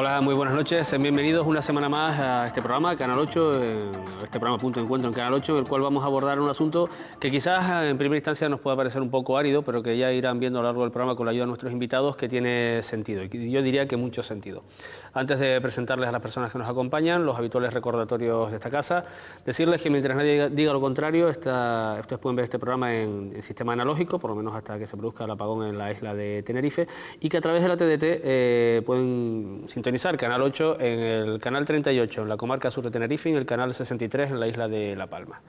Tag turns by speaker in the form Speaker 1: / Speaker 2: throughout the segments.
Speaker 1: Hola, muy buenas noches, bienvenidos una semana más a este programa, Canal 8, este programa Punto de Encuentro en Canal 8, en el cual vamos a abordar un asunto que quizás en primera instancia nos pueda parecer un poco árido, pero que ya irán viendo a lo largo del programa con la ayuda de nuestros invitados que tiene sentido, y yo diría que mucho sentido. Antes de presentarles a las personas que nos acompañan, los habituales recordatorios de esta casa, decirles que mientras nadie diga lo contrario, ustedes pueden ver este programa en sistema analógico, por lo menos hasta que se produzca el apagón en la isla de Tenerife, y que a través de la TDT pueden sintonizar Canal 8 en el canal 38 en la comarca sur de Tenerife y en el canal 63 en la isla de La Palma.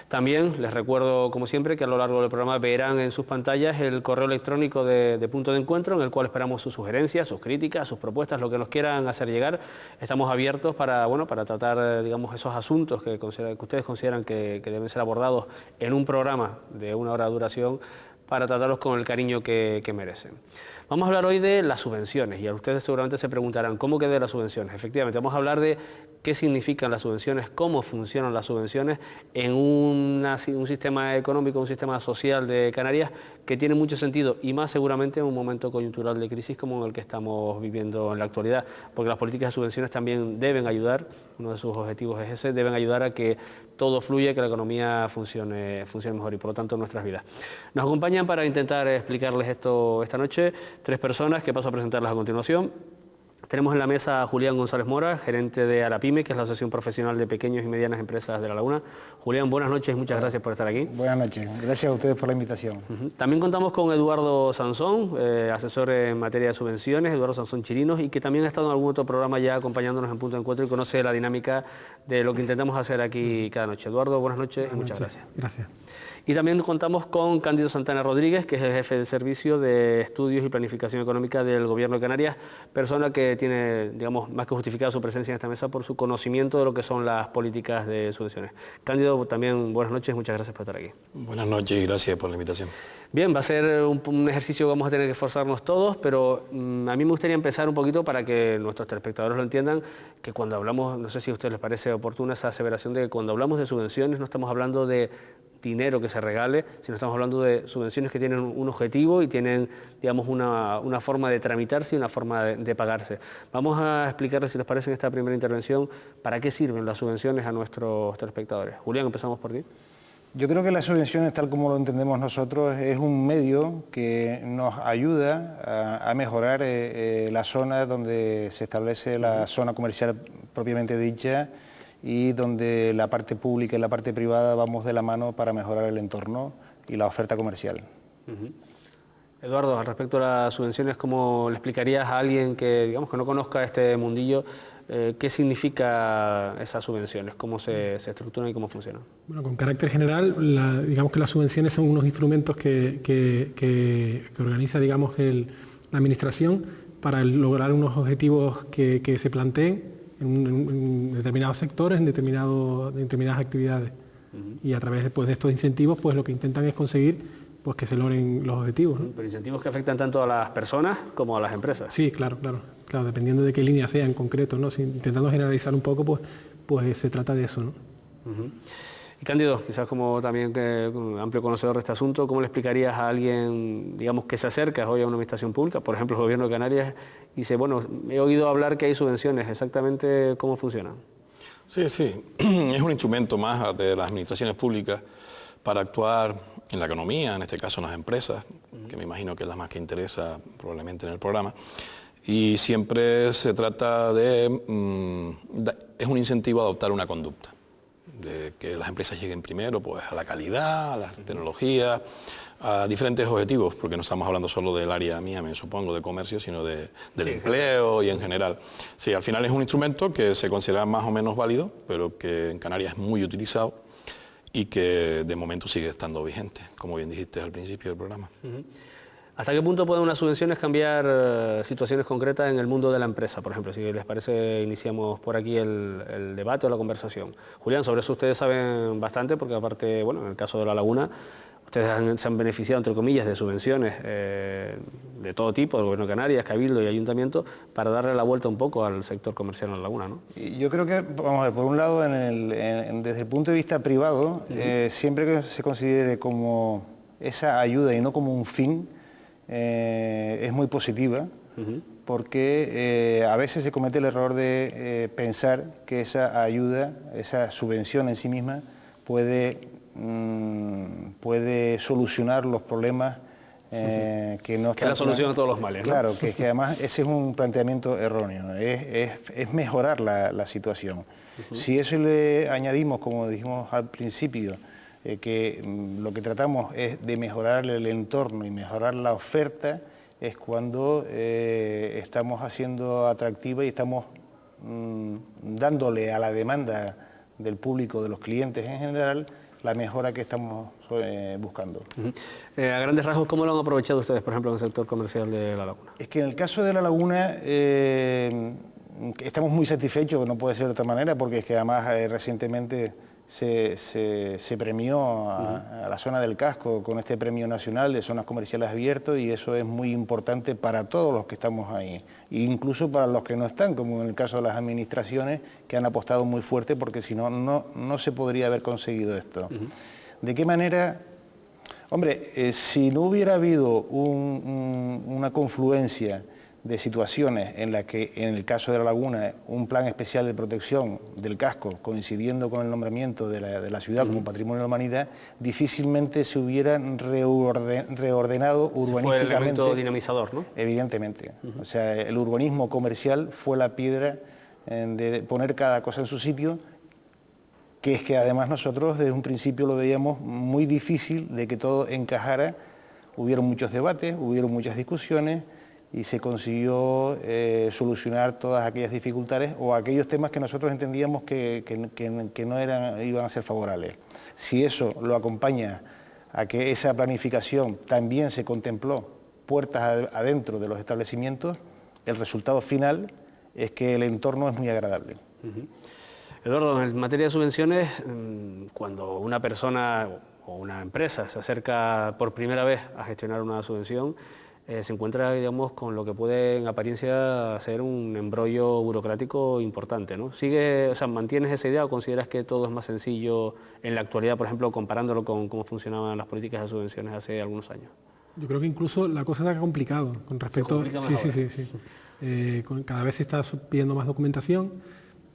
Speaker 1: También les recuerdo, como siempre, que a lo largo del programa verán en sus pantallas el correo electrónico de Punto de Encuentro, en el cual esperamos sus sugerencias, sus críticas, sus propuestas, lo que nos quieran hacer llegar. Estamos abiertos para tratar, digamos, esos asuntos que ustedes consideran que deben ser abordados en un programa de 1 hora de duración, para tratarlos con el cariño que merecen. Vamos a hablar hoy de las subvenciones y a ustedes seguramente se preguntarán ¿cómo que de las subvenciones? Efectivamente, vamos a hablar de qué significan las subvenciones, cómo funcionan las subvenciones en un sistema económico, un sistema social de Canarias que tiene mucho sentido y más seguramente en un momento coyuntural de crisis como en el que estamos viviendo en la actualidad, porque las políticas de subvenciones también deben ayudar, uno de sus objetivos es ese, deben ayudar a que todo fluya, que la economía funcione mejor y por lo tanto en nuestras vidas. Nos acompañan para intentar explicarles esto esta noche 3 personas que paso a presentarlas a continuación. Tenemos en la mesa a Julián González Mora, gerente de Arapime, que es la Asociación Profesional de Pequeñas y Medianas Empresas de La Laguna. Julián, buenas noches y muchas gracias por estar aquí.
Speaker 2: Buenas noches, gracias a ustedes por la invitación.
Speaker 1: También contamos con Eduardo Sansón, asesor en materia de subvenciones, Eduardo Sansón Chirinos, y que también ha estado en algún otro programa ya acompañándonos en Punto de Encuentro y conoce la dinámica de lo que intentamos hacer aquí cada noche. Eduardo, buenas noches y muchas gracias.
Speaker 3: Gracias.
Speaker 1: Y también contamos con Cándido Santana Rodríguez, que es el jefe de Servicio de Estudios y Planificación Económica del Gobierno de Canarias, persona que tiene, digamos, más que justificada su presencia en esta mesa por su conocimiento de lo que son las políticas de subvenciones. Cándido, también buenas noches, muchas gracias por estar aquí.
Speaker 4: Buenas noches y gracias por la invitación.
Speaker 1: Bien, va a ser un ejercicio que vamos a tener que esforzarnos todos, pero a mí me gustaría empezar un poquito para que nuestros telespectadores lo entiendan, que cuando hablamos, no sé si a ustedes les parece oportuna esa aseveración de que cuando hablamos de subvenciones no estamos hablando de dinero que se regale, sino estamos hablando de subvenciones que tienen un objetivo y tienen, digamos, una forma de tramitarse y una forma de pagarse. Vamos a explicarles, si les parece, en esta primera intervención, para qué sirven las subvenciones a nuestros telespectadores. Julián, empezamos por ti.
Speaker 2: Yo creo que las subvenciones, tal como lo entendemos nosotros, es un medio que nos ayuda a mejorar la zona donde se establece la zona comercial propiamente dicha y donde la parte pública y la parte privada vamos de la mano para mejorar el entorno y la oferta comercial.
Speaker 1: Eduardo, al respecto a las subvenciones, ¿cómo le explicarías a alguien que, digamos, que no conozca este mundillo, qué significa esas subvenciones, cómo se estructuran y cómo funcionan?
Speaker 3: Bueno, con carácter general, digamos que las subvenciones son unos instrumentos que organiza, digamos, la administración para lograr unos objetivos que se planteen en determinados sectores, en determinadas actividades. Y a través de estos incentivos, pues lo que intentan es conseguir pues que se logren los objetivos, ¿no?
Speaker 1: Pero incentivos que afectan tanto a las personas como a las empresas.
Speaker 3: Sí, claro, dependiendo de qué línea sea en concreto, ¿no? Intentando generalizar un poco, pues se trata de eso, ¿no?
Speaker 1: Y Cándido, quizás como también un amplio conocedor de este asunto, ¿cómo le explicarías a alguien, digamos, que se acerca hoy a una administración pública, por ejemplo el Gobierno de Canarias, y dice, bueno, he oído hablar que hay subvenciones, exactamente cómo funcionan?
Speaker 4: Sí, es un instrumento más de las administraciones públicas para actuar en la economía, en este caso en las empresas, que me imagino que es la más que interesa probablemente en el programa, y siempre se trata es un incentivo a adoptar una conducta, de que las empresas lleguen primero pues, a la calidad, a las tecnologías, a diferentes objetivos, porque no estamos hablando solo del área mía, me supongo, de comercio, sino del empleo y en general. Sí, al final es un instrumento que se considera más o menos válido, pero que en Canarias es muy utilizado y que de momento sigue estando vigente, como bien dijiste al principio del programa.
Speaker 1: ¿Hasta qué punto pueden unas subvenciones cambiar situaciones concretas en el mundo de la empresa? Por ejemplo, si les parece, iniciamos por aquí el debate o la conversación. Julián, sobre eso ustedes saben bastante, porque aparte, bueno, en el caso de La Laguna, ustedes se han beneficiado, entre comillas, de subvenciones de todo tipo, del Gobierno de Canarias, Cabildo y Ayuntamiento, para darle la vuelta un poco al sector comercial en La Laguna, ¿no?
Speaker 2: Yo creo que, vamos a ver, por un lado, desde el punto de vista privado, siempre que se considere como esa ayuda y no como un fin, es muy positiva, porque a veces se comete el error de pensar que esa ayuda, esa subvención en sí misma puede solucionar los problemas que no están...
Speaker 1: Que la solución a todos los males, ¿no?
Speaker 2: Claro, que además ese es un planteamiento erróneo, es mejorar la situación. Si eso le añadimos, como dijimos al principio, que lo que tratamos es de mejorar el entorno y mejorar la oferta, es cuando estamos haciendo atractiva y estamos dándole a la demanda del público, de los clientes en general, la mejora que estamos buscando.
Speaker 1: A grandes rasgos, ¿cómo lo han aprovechado ustedes, por ejemplo, en el sector comercial de La Laguna?
Speaker 2: Es que en el caso de La Laguna estamos muy satisfechos, no puede ser de otra manera, porque es que además recientemente se premió a la zona del casco con este premio nacional de zonas comerciales abiertas, y eso es muy importante para todos los que estamos ahí, e incluso para los que no están, como en el caso de las administraciones, que han apostado muy fuerte, porque si no, no se podría haber conseguido esto. ¿De qué manera? Hombre, si no hubiera habido una confluencia de situaciones en las que, en el caso de La Laguna, un plan especial de protección del casco, coincidiendo con el nombramiento de la ciudad como Patrimonio de la Humanidad, difícilmente se hubieran reordenado urbanísticamente.
Speaker 1: Fue el elemento dinamizador, ¿no?
Speaker 2: Evidentemente. O sea, el urbanismo comercial fue la piedra de poner cada cosa en su sitio, que es que además nosotros desde un principio lo veíamos muy difícil de que todo encajara. Hubieron muchos debates, hubieron muchas discusiones, y se consiguió solucionar todas aquellas dificultades o aquellos temas que nosotros entendíamos que no iban a ser favorables. Si eso lo acompaña a que esa planificación también se contempló puertas adentro de los establecimientos, el resultado final es que el entorno es muy agradable.
Speaker 1: Eduardo, en materia de subvenciones, cuando una persona o una empresa se acerca por primera vez a gestionar una subvención, se encuentra, digamos, con lo que puede en apariencia ser un embrollo burocrático importante, ¿no? ¿Mantienes esa idea o consideras que todo es más sencillo en la actualidad, por ejemplo, comparándolo con cómo funcionaban las políticas de subvenciones hace algunos años?
Speaker 3: Yo creo que incluso la cosa se ha complicado con respecto... Sí. Cada vez se está pidiendo más documentación,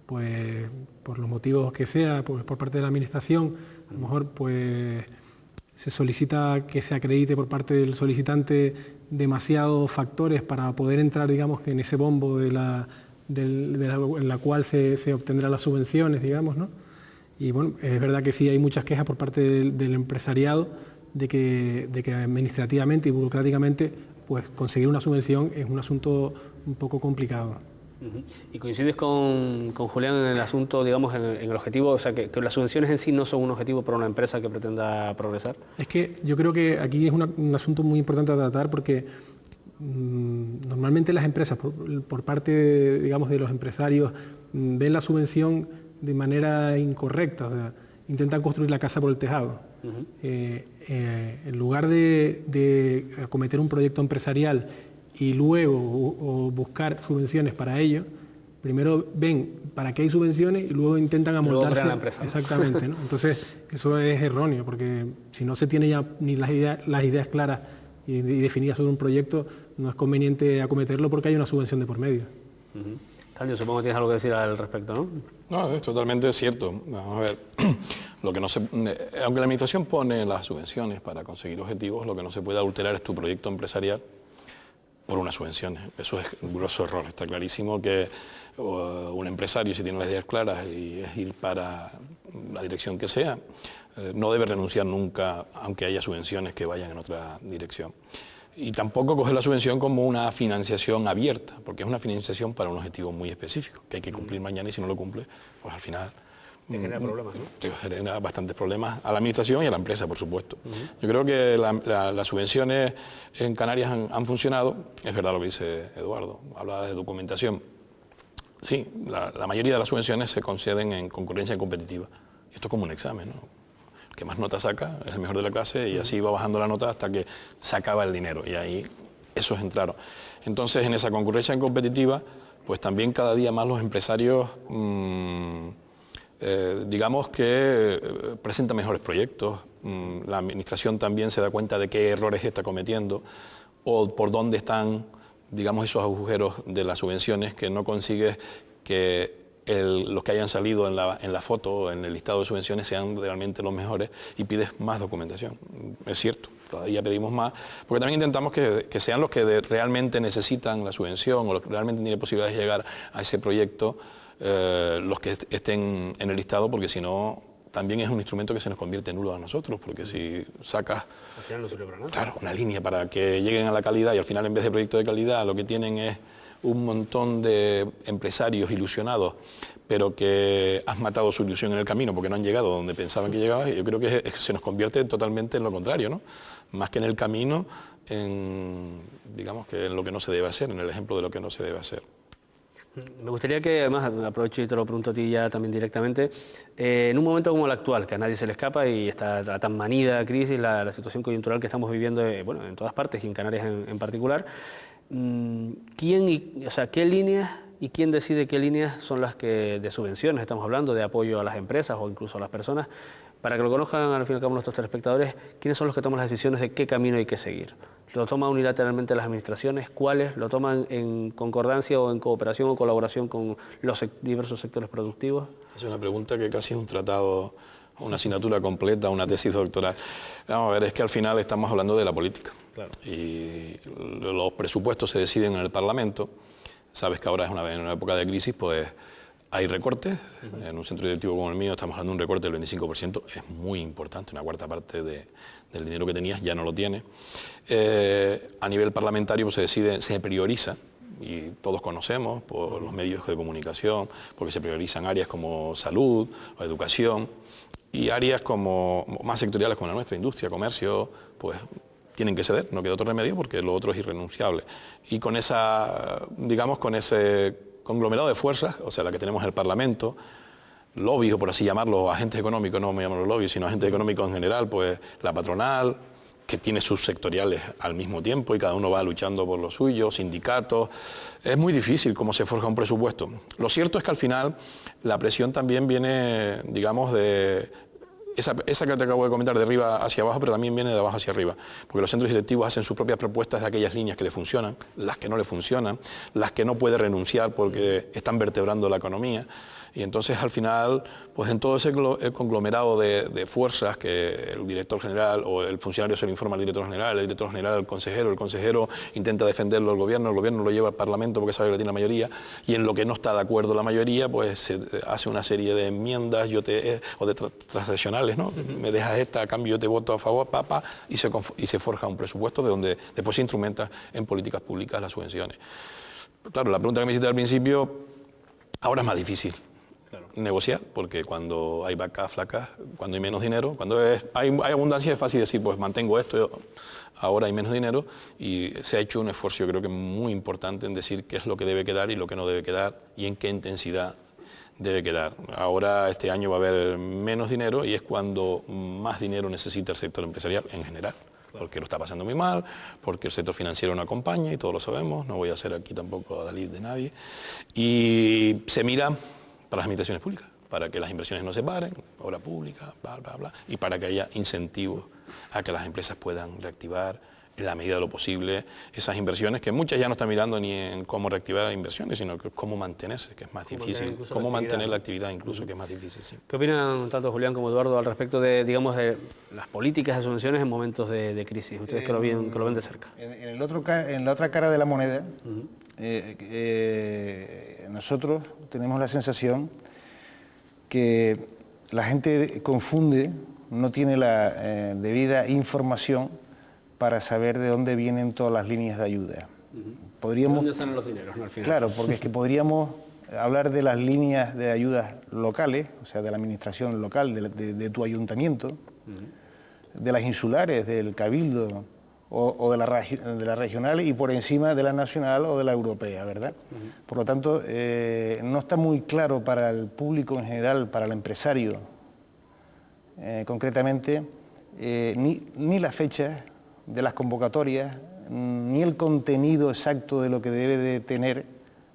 Speaker 3: pues por los motivos que sea, pues, por parte de la administración, a lo mejor pues se solicita que se acredite por parte del solicitante demasiados factores para poder entrar, digamos, en ese bombo en la cual se obtendrán las subvenciones, digamos, ¿no? Y bueno, es verdad que sí hay muchas quejas por parte del empresariado de que administrativamente y burocráticamente pues conseguir una subvención es un asunto un poco complicado.
Speaker 1: ¿Y coincides con Julián en el asunto, digamos, en el objetivo, o sea, que las subvenciones en sí no son un objetivo para una empresa que pretenda progresar?
Speaker 3: Es que yo creo que aquí es un asunto muy importante a tratar, porque normalmente las empresas, por parte, digamos, de los empresarios, ven la subvención de manera incorrecta, o sea, intentan construir la casa por el tejado. En lugar de acometer un proyecto empresarial y luego o buscar subvenciones para ello, primero ven para qué hay subvenciones y luego intentan amoldarse.
Speaker 1: La empresa, ¿no?
Speaker 3: Exactamente, ¿no? Entonces, eso es erróneo, porque si no se tiene ya ni las ideas claras y definidas sobre un proyecto, no es conveniente acometerlo porque hay una subvención de por medio.
Speaker 1: Yo supongo que tienes algo que decir al respecto, ¿no?
Speaker 4: No, es totalmente cierto. Vamos a ver, aunque la administración pone las subvenciones para conseguir objetivos, lo que no se puede adulterar es tu proyecto empresarial por unas subvenciones. Eso es un grosso error. Está clarísimo que un empresario, si tiene las ideas claras y es ir para la dirección que sea, no debe renunciar nunca, aunque haya subvenciones que vayan en otra dirección. Y tampoco coger la subvención como una financiación abierta, porque es una financiación para un objetivo muy específico, que hay que cumplir mañana, y si no lo cumple, pues al final
Speaker 1: te genera problemas, ¿no?
Speaker 4: Te genera bastantes problemas a la administración y a la empresa, por supuesto. Yo creo que las subvenciones en Canarias han funcionado. Es verdad lo que dice Eduardo, habla de documentación. Sí, la mayoría de las subvenciones se conceden en concurrencia competitiva. Esto es como un examen, ¿no? El que más nota saca es el mejor de la clase, y así va bajando la nota hasta que se acaba el dinero, y ahí esos entraron. Entonces, en esa concurrencia competitiva, pues también cada día más los empresarios digamos que presenta mejores proyectos, la administración también se da cuenta de qué errores está cometiendo o por dónde están digamos, esos agujeros de las subvenciones que no consigues que los que hayan salido en la foto o en el listado de subvenciones sean realmente los mejores y pides más documentación. Es cierto, todavía pedimos más, porque también intentamos que sean los que realmente necesitan la subvención o los que realmente tienen posibilidades de llegar a ese proyecto, los que estén en el listado, porque si no, también es un instrumento que se nos convierte en nulo a nosotros, porque si sacas claro, una línea para que lleguen a la calidad y al final en vez de proyecto de calidad lo que tienen es un montón de empresarios ilusionados, pero que has matado su ilusión en el camino porque no han llegado donde pensaban que llegaban, yo creo que se nos convierte totalmente en lo contrario, ¿no? Más que en el camino, digamos que en lo que no se debe hacer, en el ejemplo de lo que no se debe hacer.
Speaker 1: Me gustaría que, además, aprovecho y te lo pregunto a ti ya también directamente, en un momento como el actual, que a nadie se le escapa y está la tan manida crisis, la situación coyuntural que estamos viviendo, bueno, en todas partes y en Canarias en particular, ¿qué líneas y quién decide qué líneas son las que de subvenciones estamos hablando, de apoyo a las empresas o incluso a las personas? Para que lo conozcan al fin y al cabo nuestros telespectadores, ¿quiénes son los que toman las decisiones de qué camino hay que seguir? ¿Lo toman unilateralmente las administraciones? ¿Cuáles? ¿Lo toman en concordancia o en cooperación o colaboración con los diversos sectores productivos?
Speaker 4: Es una pregunta que casi es un tratado, una asignatura completa, una tesis doctoral. Vamos a ver, es que al final estamos hablando de la política. Claro. Y los presupuestos se deciden en el Parlamento. Sabes que ahora es en una época de crisis, pues hay recortes. En un centro directivo como el mío estamos hablando de un recorte del 25%, es muy importante, una cuarta parte del dinero que tenías ya no lo tienes. A nivel parlamentario pues, se prioriza, y todos conocemos por los medios de comunicación, porque se priorizan áreas como salud o educación, y áreas como más sectoriales como la nuestra, industria, comercio, pues tienen que ceder, no queda otro remedio porque lo otro es irrenunciable. Y con esa, digamos, con ese conglomerado de fuerzas, o sea, la que tenemos en el Parlamento, lobbies, o por así llamarlo, agentes económicos, no me llamo los lobbies, sino agentes económicos en general, pues la patronal, que tiene sus sectoriales al mismo tiempo y cada uno va luchando por lo suyo, sindicatos. Es muy difícil cómo se forja un presupuesto. Lo cierto es que al final la presión también viene, digamos, de esa que te acabo de comentar de arriba hacia abajo, pero también viene de abajo hacia arriba, porque los centros directivos hacen sus propias propuestas de aquellas líneas que le funcionan, las que no le funcionan, las que no puede renunciar porque están vertebrando la economía. Y entonces al final, pues en todo ese conglomerado de fuerzas que el director general o el funcionario se lo informa al director general al consejero, el consejero intenta defenderlo al gobierno, el gobierno lo lleva al Parlamento porque sabe que tiene la mayoría, y en lo que no está de acuerdo la mayoría, pues se hace una serie de enmiendas o de transaccionales, ¿no? Me dejas esta, a cambio yo te voto a favor, y se forja un presupuesto de donde después se instrumenta en políticas públicas las subvenciones. Claro, la pregunta que me hiciste al principio, ahora es más difícil. Claro. Negociar, porque cuando hay vacas flacas, cuando hay menos dinero, cuando hay abundancia es fácil decir, pues mantengo esto, ahora hay menos dinero, y se ha hecho un esfuerzo, yo creo que muy importante en decir qué es lo que debe quedar y lo que no debe quedar y en qué intensidad debe quedar. Ahora este año va a haber menos dinero y es cuando más dinero necesita el sector empresarial en general, porque lo está pasando muy mal, porque el sector financiero no acompaña y todos lo sabemos, no voy a ser aquí tampoco adalid de nadie, y se mira para las administraciones públicas, para que las inversiones no se paren, obra pública, bla, bla, bla, y para que haya incentivos a que las empresas puedan reactivar en la medida de lo posible esas inversiones, que muchas ya no están mirando ni en cómo reactivar las inversiones, sino que cómo mantenerse, que es más difícil, cómo mantener la actividad incluso, que es más difícil. Sí.
Speaker 1: ¿Qué opinan tanto Julián como Eduardo al respecto de, digamos, de las políticas de subvenciones en momentos de crisis? Ustedes que lo ven de cerca.
Speaker 2: En la otra cara de la moneda, nosotros tenemos la sensación que la gente confunde, no tiene la debida información para saber de dónde vienen todas las líneas de ayuda.
Speaker 1: ¿De dónde salen los dineros, no, al final?
Speaker 2: Claro, porque es que podríamos hablar de las líneas de ayudas locales, o sea, de la administración local, de tu ayuntamiento, de las insulares, del cabildo, o de la regional y por encima de la nacional o de la europea, ¿verdad? Por lo tanto, no está muy claro para el público en general, para el empresario, concretamente, ni las fechas de las convocatorias, ni el contenido exacto de lo que debe de tener.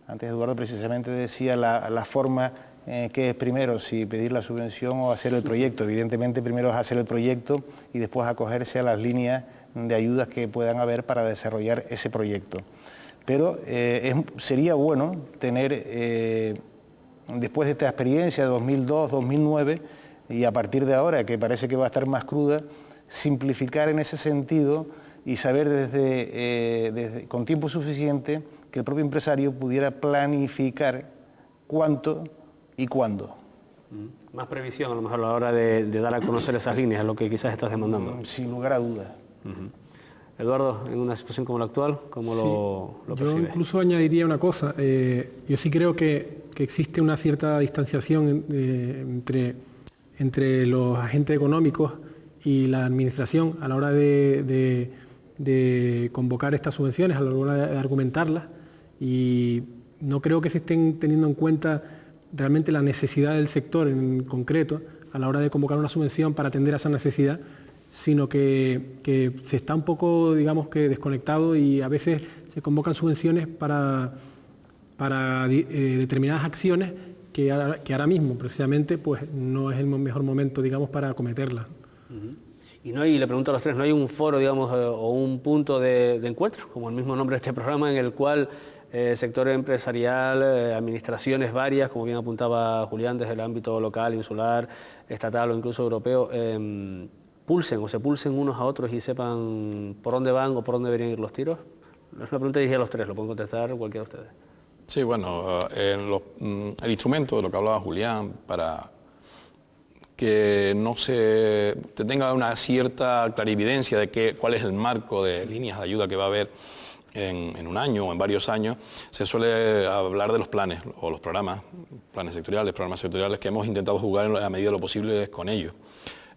Speaker 2: Antes Eduardo precisamente decía la forma que es primero, si pedir la subvención o hacer el proyecto. Evidentemente primero es hacer el proyecto y después acogerse a las líneas de ayudas que puedan haber para desarrollar ese proyecto. Pero sería bueno tener, después de esta experiencia de 2002, 2009, y a partir de ahora, que parece que va a estar más cruda, simplificar en ese sentido y saber con tiempo suficiente que el propio empresario pudiera planificar cuánto y cuándo.
Speaker 1: Más previsión a lo mejor a la hora de dar a conocer esas líneas, es lo que quizás estás demandando.
Speaker 2: Sin lugar a dudas.
Speaker 1: Eduardo, en una situación como la actual, ¿cómo lo percibes?
Speaker 3: Yo incluso añadiría una cosa. Yo sí creo que existe una cierta distanciación entre los agentes económicos y la administración a la hora de convocar estas subvenciones, a la hora de argumentarlas, y no creo que se estén teniendo en cuenta realmente la necesidad del sector en concreto a la hora de convocar una subvención para atender a esa necesidad, sino que se está un poco, digamos, que desconectado, y a veces se convocan subvenciones para determinadas acciones que ahora mismo precisamente pues no es el mejor momento, digamos, para acometerlas.
Speaker 1: Y le pregunto a los tres, ¿no hay un foro, digamos, o un punto de encuentro, como el mismo nombre de este programa, en el cual sector empresarial, administraciones varias, como bien apuntaba Julián, desde el ámbito local, insular, estatal o incluso europeo, se pulsen unos a otros y sepan por dónde van o por dónde deberían ir los tiros? Es una pregunta dirigida a los tres, lo pueden contestar cualquiera de ustedes.
Speaker 4: Sí, bueno, el instrumento de lo que hablaba Julián, para que no se tenga una cierta clarividencia de cuál es el marco de líneas de ayuda que va a haber en un año o en varios años, se suele hablar de los planes o los programas sectoriales que hemos intentado jugar a medida de lo posible con ellos.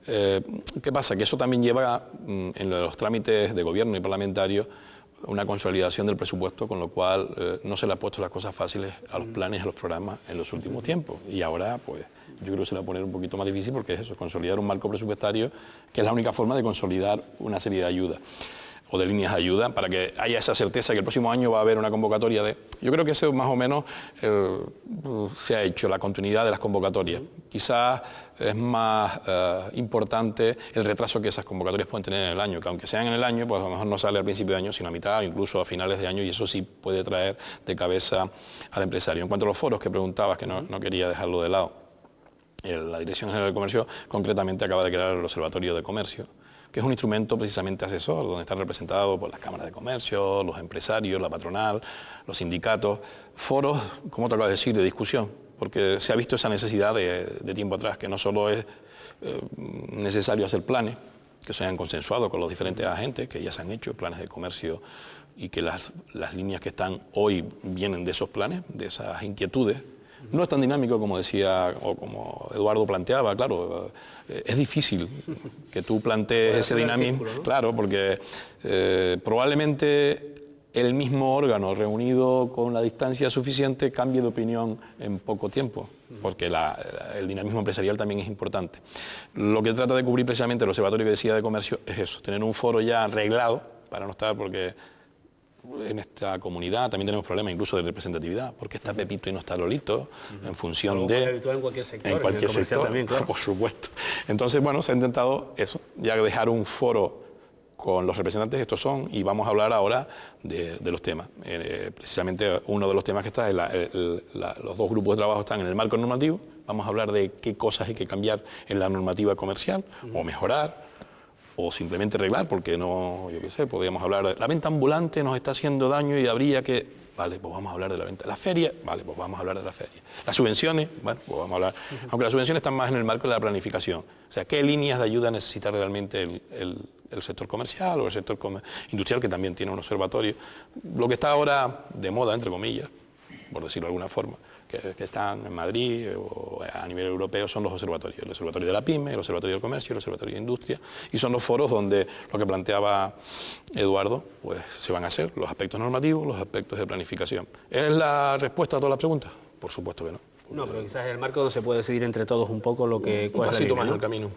Speaker 4: ¿Qué pasa? Que eso también lleva en los trámites de gobierno y parlamentario una consolidación del presupuesto, con lo cual no se le ha puesto las cosas fáciles a los planes y a los programas en los últimos tiempos. Y ahora, pues, yo creo que se le va a poner un poquito más difícil, porque es eso, consolidar un marco presupuestario, que es la única forma de consolidar una serie de ayudas o de líneas de ayuda, para que haya esa certeza que el próximo año va a haber una convocatoria de... Yo creo que eso más o menos se ha hecho, la continuidad de las convocatorias. Quizás es más importante el retraso que esas convocatorias pueden tener en el año, que aunque sean en el año, pues a lo mejor no sale al principio de año, sino a mitad o incluso a finales de año, y eso sí puede traer de cabeza al empresario. En cuanto a los foros que preguntabas, que no quería dejarlo de lado, la Dirección General de Comercio concretamente acaba de crear el Observatorio de Comercio, que es un instrumento precisamente asesor, donde están representados por las cámaras de comercio, los empresarios, la patronal, los sindicatos, foros, como te acabo de decir, de discusión, porque se ha visto esa necesidad de tiempo atrás, que no solo es necesario hacer planes, que se hayan consensuado con los diferentes agentes, que ya se han hecho, planes de comercio, y que las líneas que están hoy vienen de esos planes, de esas inquietudes. No es tan dinámico como decía, o como Eduardo planteaba, claro, es difícil que tú plantees ese dinamismo, ¿no? Claro, porque probablemente el mismo órgano reunido con la distancia suficiente cambie de opinión en poco tiempo, porque el dinamismo empresarial también es importante. Lo que trata de cubrir precisamente el Observatorio que decía de Comercio es eso, tener un foro ya arreglado, para no estar, porque en esta comunidad también tenemos problemas incluso de representatividad, porque está Pepito y no está Lolito, en función de...
Speaker 1: En cualquier sector,
Speaker 4: en cualquier sector
Speaker 1: también, claro.
Speaker 4: Por supuesto. Entonces, bueno, se ha intentado eso, ya dejar un foro con los representantes, estos son, y vamos a hablar ahora de los temas. Precisamente uno de los temas que está, los dos grupos de trabajo están en el marco normativo, vamos a hablar de qué cosas hay que cambiar en la normativa comercial, o mejorar, o simplemente arreglar, porque no, yo qué sé, podríamos hablar de la venta ambulante nos está haciendo daño y habría que, vale, pues vamos a hablar de la venta. La feria, vale, pues vamos a hablar de la feria. Las subvenciones, bueno, pues vamos a hablar, aunque las subvenciones están más en el marco de la planificación. O sea, ¿qué líneas de ayuda necesita realmente el sector comercial o el sector industrial, que también tiene un observatorio? Lo que está ahora de moda, entre comillas, por decirlo de alguna forma, que están en Madrid o a nivel europeo, son los observatorios. El Observatorio de la PYME, el Observatorio del Comercio, el Observatorio de Industria, y son los foros donde lo que planteaba Eduardo, pues se van a hacer los aspectos normativos, los aspectos de planificación. ¿Es la respuesta a todas las preguntas? Por supuesto que no.
Speaker 1: No, pero quizás en el marco donde se puede decidir entre todos un poco lo que...
Speaker 4: Un pasito más en el camino.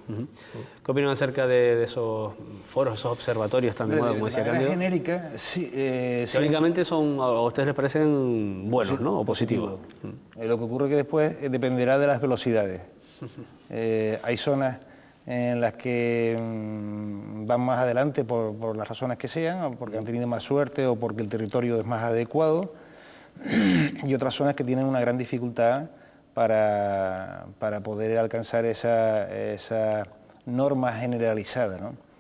Speaker 1: ¿Qué opinan acerca de esos foros, esos observatorios tan de moda, como decía Cándido?
Speaker 2: Genérica, sí.
Speaker 1: Teóricamente son, a ustedes les parecen buenos, ¿no? O positivos.
Speaker 2: Lo que ocurre es que después dependerá de las velocidades. Hay zonas en las que van más adelante por las razones que sean, o porque han tenido más suerte o porque el territorio es más adecuado, y otras zonas que tienen una gran dificultad para poder alcanzar esa norma generalizada, ¿no?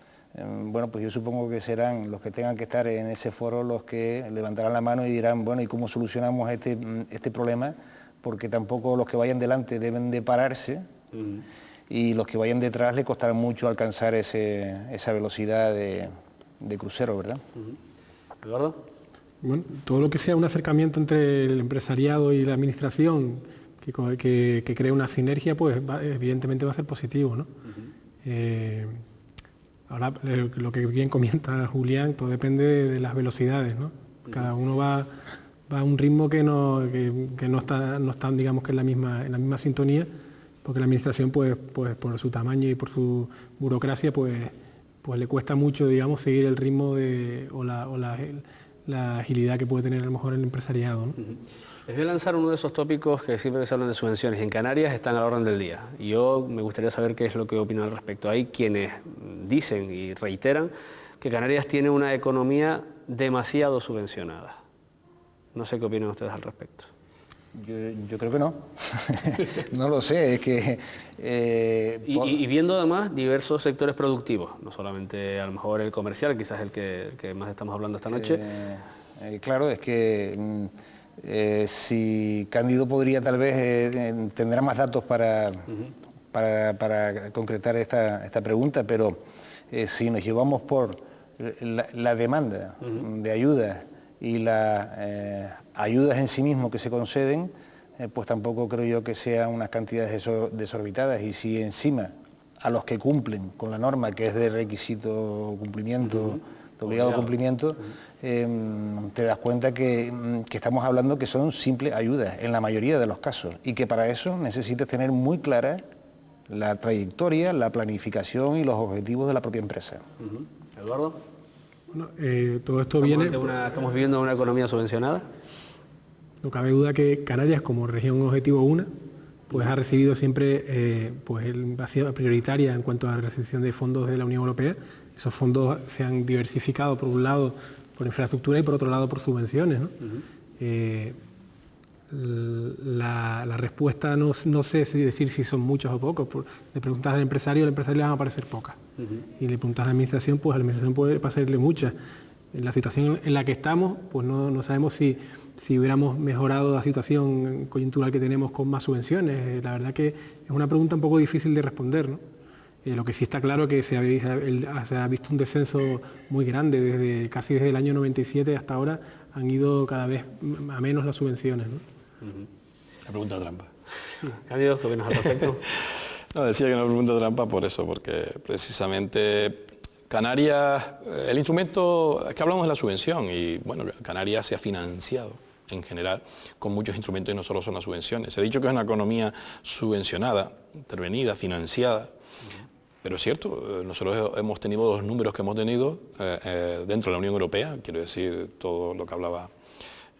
Speaker 2: Bueno, pues yo supongo que serán los que tengan que estar en ese foro los que levantarán la mano y dirán, bueno, ¿y cómo solucionamos este problema? Porque tampoco los que vayan delante deben de pararse, y los que vayan detrás les costará mucho alcanzar esa velocidad de crucero, ¿verdad?
Speaker 1: ¿Eduardo?
Speaker 3: Bueno, todo lo que sea un acercamiento entre el empresariado y la administración, que cree una sinergia, pues evidentemente va a ser positivo, ¿no? Ahora, lo que bien comenta Julián, todo depende de las velocidades, ¿no? Cada uno va a un ritmo que no está, digamos, que en la misma sintonía, porque la administración, pues por su tamaño y por su burocracia, pues le cuesta mucho, digamos, seguir el ritmo o la agilidad que puede tener a lo mejor el empresariado, ¿no?
Speaker 1: Les voy a lanzar uno de esos tópicos que siempre que se hablan de subvenciones. En Canarias están a la orden del día. Y yo me gustaría saber qué es lo que opinan al respecto. Hay quienes dicen y reiteran que Canarias tiene una economía demasiado subvencionada. No sé qué opinan ustedes al respecto.
Speaker 2: Yo creo que no. No lo sé, es que...
Speaker 1: Y viendo además diversos sectores productivos, no solamente a lo mejor el comercial, quizás el que más estamos hablando esta noche.
Speaker 2: Claro, es que si Cándido podría tal vez, tendrá más datos para concretar esta pregunta, pero si nos llevamos por la demanda de ayuda y las ayudas en sí mismo que se conceden, pues tampoco creo yo que sean unas cantidades desorbitadas, y si encima a los que cumplen con la norma, que es de requisito cumplimiento, de obligado cumplimiento, te das cuenta que estamos hablando que son simples ayudas en la mayoría de los casos, y que para eso necesitas tener muy clara la trayectoria, la planificación y los objetivos de la propia empresa.
Speaker 1: Eduardo.
Speaker 3: Bueno, todo esto viene...
Speaker 1: ¿Estamos viviendo una economía subvencionada?
Speaker 3: No cabe duda que Canarias, como región objetivo 1, pues ha recibido siempre, ha sido prioritaria en cuanto a la recepción de fondos de la Unión Europea. Esos fondos se han diversificado, por un lado por infraestructura y por otro lado por subvenciones, ¿no? La respuesta no sé si decir si son muchos o pocos. Le preguntas al empresario le van a parecer pocas. Y le preguntas a la administración, pues a la administración puede parecerle muchas. En la situación en la que estamos, pues no sabemos si hubiéramos mejorado la situación coyuntural que tenemos con más subvenciones. La verdad que es una pregunta un poco difícil de responder, ¿no? Lo que sí está claro que se ha visto un descenso muy grande, casi desde el año 97 hasta ahora han ido cada vez a menos las subvenciones, ¿no?
Speaker 4: La pregunta trampa.
Speaker 1: Cándido, ¿qué opinas al respecto?
Speaker 4: No, decía que no pregunta trampa por eso, porque precisamente Canarias, el instrumento, es que hablamos de la subvención y bueno, Canarias se ha financiado en general con muchos instrumentos y no solo son las subvenciones. Se ha dicho que es una economía subvencionada, intervenida, financiada, pero es cierto, nosotros hemos tenido los números que hemos tenido dentro de la Unión Europea, quiero decir, todo lo que hablaba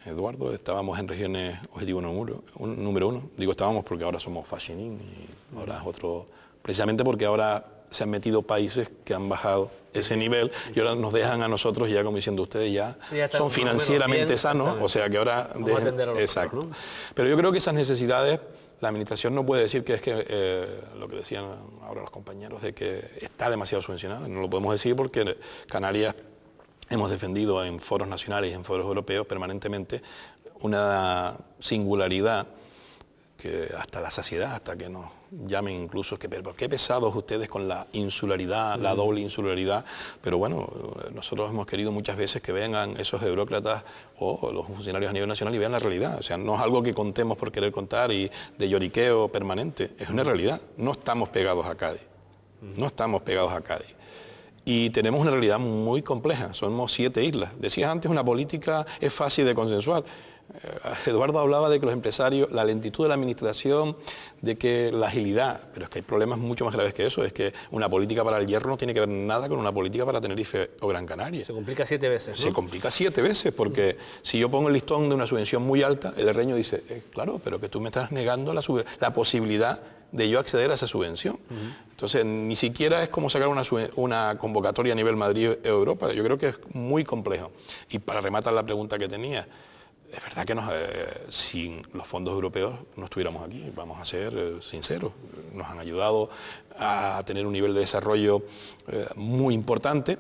Speaker 4: Eduardo, estábamos en regiones objetivo número 1, digo estábamos porque ahora somos fashioning y ahora es otro, precisamente porque ahora se han metido países que han bajado ese nivel y ahora nos dejan a nosotros ya como diciendo ustedes ya son financieramente sanos, o sea que ahora... Exacto. ¿No? Pero yo creo que esas necesidades, la administración no puede decir que es que, lo que decían ahora los compañeros, de que está demasiado subvencionada, no lo podemos decir porque Canarias hemos defendido en foros nacionales y en foros europeos permanentemente una singularidad que hasta la saciedad, hasta que nos llamen incluso, pero qué pesados ustedes con la insularidad, la doble insularidad, pero bueno, nosotros hemos querido muchas veces que vengan esos burócratas o los funcionarios a nivel nacional y vean la realidad, o sea, no es algo que contemos por querer contar y de lloriqueo permanente, es una realidad, no estamos pegados a Cádiz, no estamos pegados a Cádiz. Y tenemos una realidad muy compleja, somos 7 islas. Decías antes, una política es fácil de consensuar. Eduardo hablaba de que los empresarios, la lentitud de la administración, de que la agilidad, pero es que hay problemas mucho más graves que eso, es que una política para el Hierro no tiene que ver nada con una política para Tenerife o Gran Canaria.
Speaker 1: Se complica 7 veces, ¿no?
Speaker 4: Se complica 7 veces, porque si yo pongo el listón de una subvención muy alta, el herreño dice, claro, pero que tú me estás negando la posibilidad de yo acceder a esa subvención. Entonces, ni siquiera es como sacar una convocatoria a nivel Madrid-Europa. Yo creo que es muy complejo. Y para rematar la pregunta que tenía, es verdad que sin los fondos europeos no estuviéramos aquí, vamos a ser sinceros. Nos han ayudado a tener un nivel de desarrollo muy importante.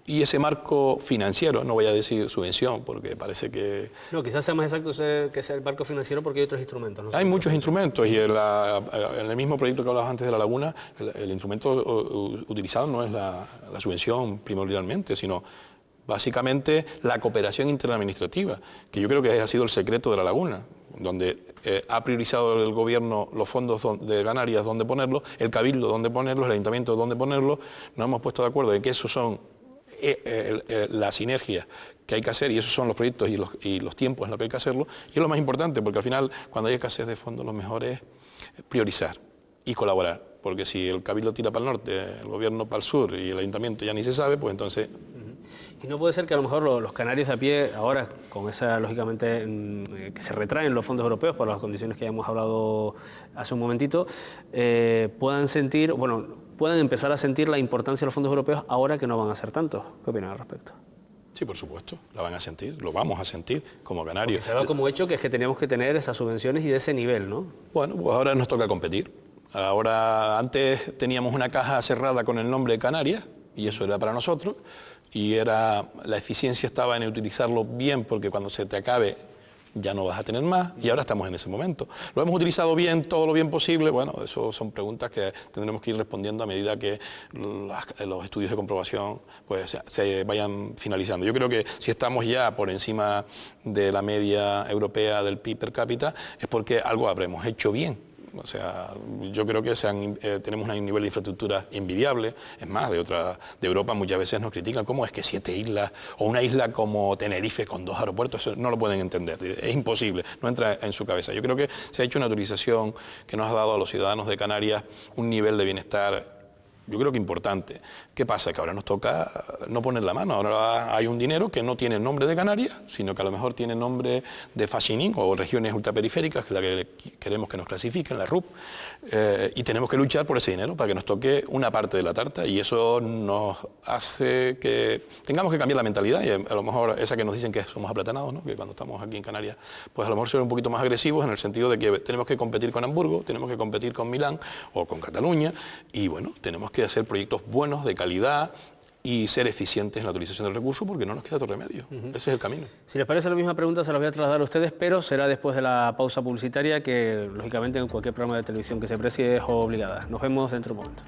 Speaker 4: Y ese marco financiero, no voy a decir subvención, porque parece que...
Speaker 1: No, quizás sea más exacto que sea el marco financiero porque hay otros instrumentos. ¿No?
Speaker 4: Hay muchos instrumentos y en el mismo proyecto que hablabas antes de La Laguna, el instrumento utilizado no es la subvención primordialmente, sino básicamente la cooperación interadministrativa, que yo creo que ha sido el secreto de La Laguna, donde ha priorizado el gobierno los fondos de Canarias dónde ponerlos, el cabildo dónde ponerlos, el ayuntamiento dónde ponerlos. Nos hemos puesto de acuerdo en que esos son la sinergia que hay que hacer, y esos son los proyectos y los tiempos en los que hay que hacerlo, y es lo más importante, porque al final, cuando hay escasez de fondos, lo mejor es priorizar y colaborar, porque si el cabildo tira para el norte, el gobierno para el sur y el ayuntamiento ya ni se sabe, pues entonces...
Speaker 1: Y no puede ser que a lo mejor los canarios a pie, ahora con esa, lógicamente, que se retraen los fondos europeos por las condiciones que ya hemos hablado hace un momentito, puedan empezar a sentir la importancia de los fondos europeos ahora que no van a ser tantos. ¿Qué opinan al respecto?
Speaker 4: Sí, por supuesto, la van a sentir, lo vamos a sentir como canarios.
Speaker 1: Porque se da como hecho que es que teníamos que tener esas subvenciones y de ese nivel, ¿no? Bueno,
Speaker 4: pues ahora nos toca competir. Ahora, antes teníamos una caja cerrada con el nombre de Canarias, y eso era para nosotros, y la eficiencia estaba en utilizarlo bien, porque cuando se te acabe ya no vas a tener más, y ahora estamos en ese momento. ¿Lo hemos utilizado bien, todo lo bien posible? Bueno, eso son preguntas que tendremos que ir respondiendo a medida que los estudios de comprobación pues, se vayan finalizando. Yo creo que si estamos ya por encima de la media europea del PIB per cápita, es porque algo habremos hecho bien. O sea, yo creo que tenemos un nivel de infraestructura envidiable. Es más, de Europa muchas veces nos critican cómo es que 7 islas o una isla como Tenerife con 2 aeropuertos, eso no lo pueden entender, es imposible, no entra en su cabeza. Yo creo que se ha hecho una utilización que nos ha dado a los ciudadanos de Canarias un nivel de bienestar, yo creo que importante. ¿Qué pasa? Que ahora nos toca no poner la mano. Ahora hay un dinero que no tiene el nombre de Canarias, sino que a lo mejor tiene nombre de Faxinín o regiones ultraperiféricas, que es la que queremos que nos clasifiquen, la RUP, y tenemos que luchar por ese dinero para que nos toque una parte de la tarta, y eso nos hace que tengamos que cambiar la mentalidad, y a lo mejor esa que nos dicen que somos aplatanados, ¿no? Que cuando estamos aquí en Canarias, pues a lo mejor ser un poquito más agresivos en el sentido de que tenemos que competir con Hamburgo, tenemos que competir con Milán o con Cataluña, y bueno, tenemos que hacer proyectos buenos, de calidad, y ser eficientes en la utilización del recurso, porque no nos queda otro remedio. Ese es el camino.
Speaker 1: Si les parece la misma pregunta, se la voy a trasladar a ustedes, pero será después de la pausa publicitaria, que lógicamente en cualquier programa de televisión que se precie es obligada. Nos vemos dentro de un momento.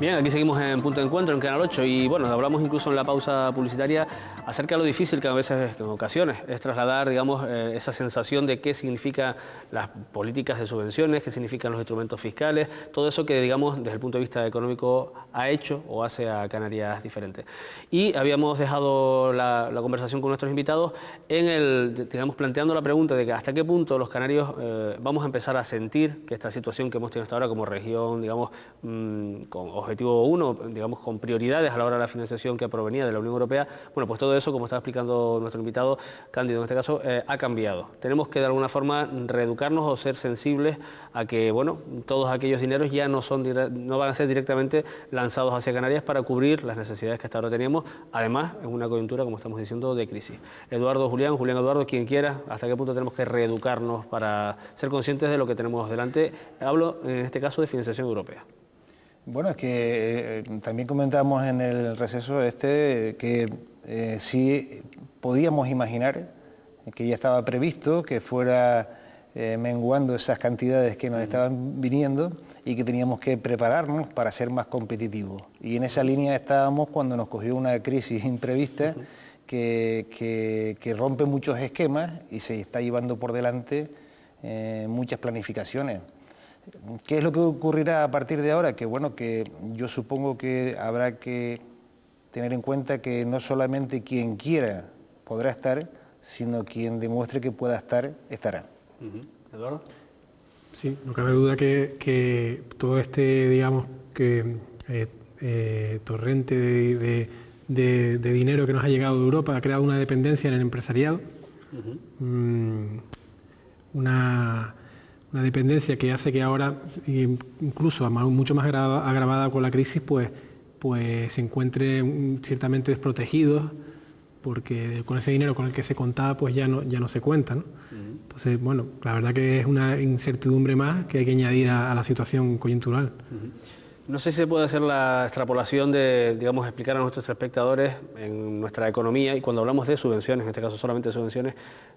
Speaker 1: Bien, aquí seguimos en Punto de Encuentro, en Canal 8, y bueno, hablamos incluso en la pausa publicitaria acerca de lo difícil que a veces, en ocasiones, es trasladar, digamos, esa sensación de qué significan las políticas de subvenciones, qué significan los instrumentos fiscales, todo eso que, digamos, desde el punto de vista económico ha hecho o hace a Canarias diferente. Y habíamos dejado la conversación con nuestros invitados digamos, planteando la pregunta de que hasta qué punto los canarios vamos a empezar a sentir que esta situación que hemos tenido hasta ahora como región, digamos, con objetivo 1, digamos, con prioridades a la hora de la financiación que provenía de la Unión Europea, bueno, pues todo eso, como estaba explicando nuestro invitado, Cándido en este caso, ha cambiado. Tenemos que de alguna forma reeducarnos o ser sensibles a que, bueno, todos aquellos dineros ya no van a ser directamente lanzados hacia Canarias para cubrir las necesidades que hasta ahora teníamos, además en una coyuntura, como estamos diciendo, de crisis. Eduardo, Julián, Eduardo, quien quiera, ¿hasta qué punto tenemos que reeducarnos para ser conscientes de lo que tenemos delante? Hablo en este caso de financiación europea.
Speaker 2: Bueno, es que también comentamos en el receso que sí podíamos imaginar que ya estaba previsto que fuera menguando esas cantidades que nos estaban viniendo y que teníamos que prepararnos para ser más competitivos. Y en esa línea estábamos cuando nos cogió una crisis imprevista que rompe muchos esquemas y se está llevando por delante muchas planificaciones. ¿Qué es lo que ocurrirá a partir de ahora? Que bueno, que yo supongo que habrá que tener en cuenta que no solamente quien quiera podrá estar, sino quien demuestre que pueda estar, estará.
Speaker 1: ¿Eduardo?
Speaker 3: Sí, no cabe duda que todo este, digamos, torrente de dinero que nos ha llegado de Europa ha creado una dependencia en el empresariado, una dependencia que hace que ahora, incluso mucho más agravada con la crisis, pues se encuentre ciertamente desprotegidos, porque con ese dinero con el que se contaba pues ya no se cuenta, ¿no? Entonces, bueno, la verdad que es una incertidumbre más que hay que añadir a la situación coyuntural.
Speaker 1: No sé si se puede hacer la extrapolación de, digamos, explicar a nuestros espectadores en nuestra economía, y cuando hablamos de subvenciones, en este caso solamente de subvenciones,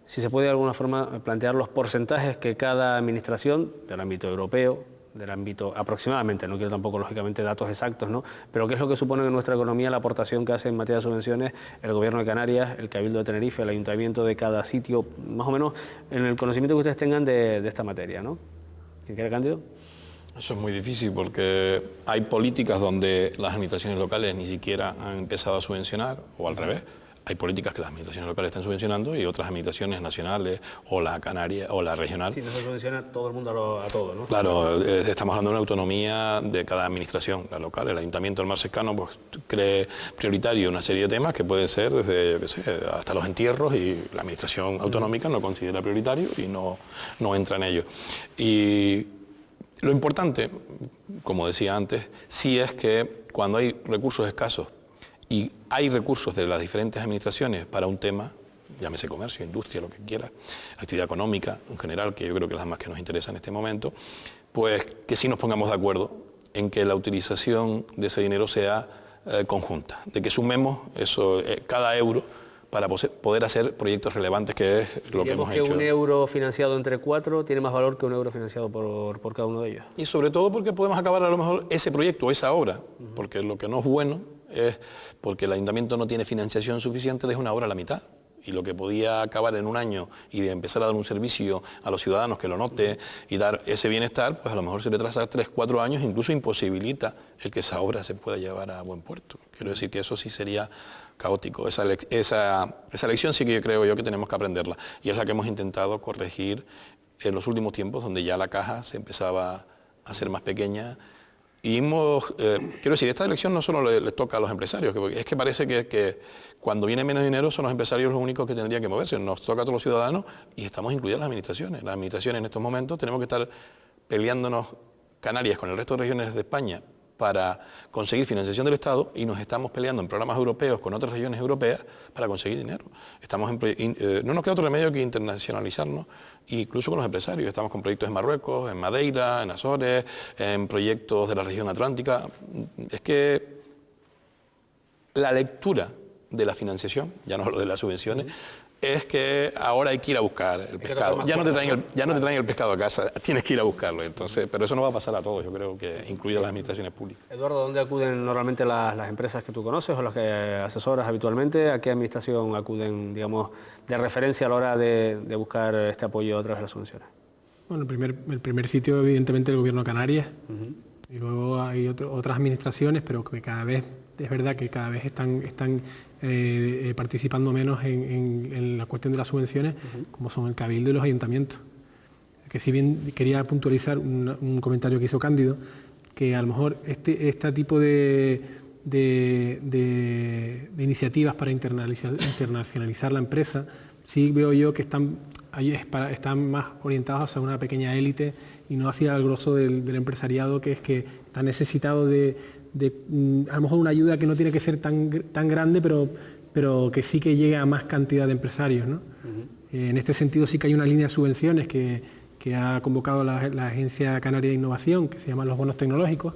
Speaker 1: si se puede de alguna forma plantear los porcentajes que cada administración del ámbito europeo, del ámbito aproximadamente, no quiero tampoco lógicamente datos exactos, ¿no?, pero qué es lo que supone en nuestra economía la aportación que hace en materia de subvenciones el Gobierno de Canarias, el Cabildo de Tenerife, el Ayuntamiento de cada sitio, más o menos en el conocimiento que ustedes tengan de esta materia, ¿no? ¿Quién quiere, Cándido?
Speaker 4: Eso es muy difícil porque hay políticas donde las administraciones locales ni siquiera han empezado a subvencionar, o al revés. Hay políticas que las administraciones locales están subvencionando y otras administraciones nacionales o la canaria o la regional.
Speaker 1: Sí, no se subvenciona todo el mundo a todo, ¿no?
Speaker 4: Claro, estamos hablando de una autonomía de cada administración, la local. El ayuntamiento del Mar Cercano pues, cree prioritario una serie de temas que pueden ser desde, yo qué sé, hasta los entierros, y la administración autonómica no considera prioritario y no entra en ello. Y lo importante, como decía antes, sí es que cuando hay recursos escasos y hay recursos de las diferentes administraciones para un tema, llámese comercio, industria, lo que quiera, actividad económica en general, que yo creo que es la más que nos interesa en este momento, pues que sí nos pongamos de acuerdo en que la utilización de ese dinero sea conjunta, de que sumemos eso, cada euro para poder hacer proyectos relevantes, que es lo que hemos hecho.
Speaker 1: Que un euro financiado entre 4 tiene más valor que un euro financiado por cada uno de ellos.
Speaker 4: Y sobre todo porque podemos acabar a lo mejor ese proyecto o esa obra, porque lo que no es bueno es porque el ayuntamiento no tiene financiación suficiente, deja una obra a la mitad. Y lo que podía acabar en un año y de empezar a dar un servicio a los ciudadanos que lo note y dar ese bienestar, pues a lo mejor se retrasa 3, 4 años, incluso imposibilita el que esa obra se pueda llevar a buen puerto. Quiero decir que eso sí sería caótico. Esa lección sí que creo yo que tenemos que aprenderla, y es la que hemos intentado corregir en los últimos tiempos, donde ya la caja se empezaba a ser más pequeña. Y quiero decir, esta elección no solo le toca a los empresarios, es que parece que cuando viene menos dinero son los empresarios los únicos que tendrían que moverse, nos toca a todos los ciudadanos y estamos incluidas las administraciones. Las administraciones en estos momentos tenemos que estar peleándonos Canarias con el resto de regiones de España para conseguir financiación del Estado, y nos estamos peleando en programas europeos con otras regiones europeas para conseguir dinero. No nos queda otro remedio que internacionalizarnos, incluso con los empresarios. Estamos con proyectos en Marruecos, en Madeira, en Azores, en proyectos de la región atlántica. Es que la lectura de la financiación, ya no hablo de las subvenciones, es que ahora hay que ir a buscar el pescado. Ya no te traen el pescado a casa, tienes que ir a buscarlo. Entonces, pero eso no va a pasar a todos, yo creo que incluidas las administraciones públicas.
Speaker 1: Eduardo, ¿dónde acuden normalmente las empresas que tú conoces o las que asesoras habitualmente? ¿A qué administración acuden, digamos, de referencia a la hora de buscar este apoyo a través de las subvenciones?
Speaker 3: Bueno, el primer sitio, evidentemente, el Gobierno de Canarias, y luego hay otras administraciones, pero que cada vez, es verdad que cada vez están participando menos en la cuestión de las subvenciones, como son el Cabildo y los ayuntamientos. Que si bien quería puntualizar un comentario que hizo Cándido, que a lo mejor este tipo de iniciativas para internacionalizar la empresa, sí veo yo que están más orientados hacia una pequeña élite y no hacia el grosso del empresariado, que está necesitado de a lo mejor una ayuda que no tiene que ser tan grande, pero que sí que llegue a más cantidad de empresarios, ¿no? En este sentido sí que hay una línea de subvenciones que ha convocado la Agencia Canaria de Innovación, que se llaman los bonos tecnológicos,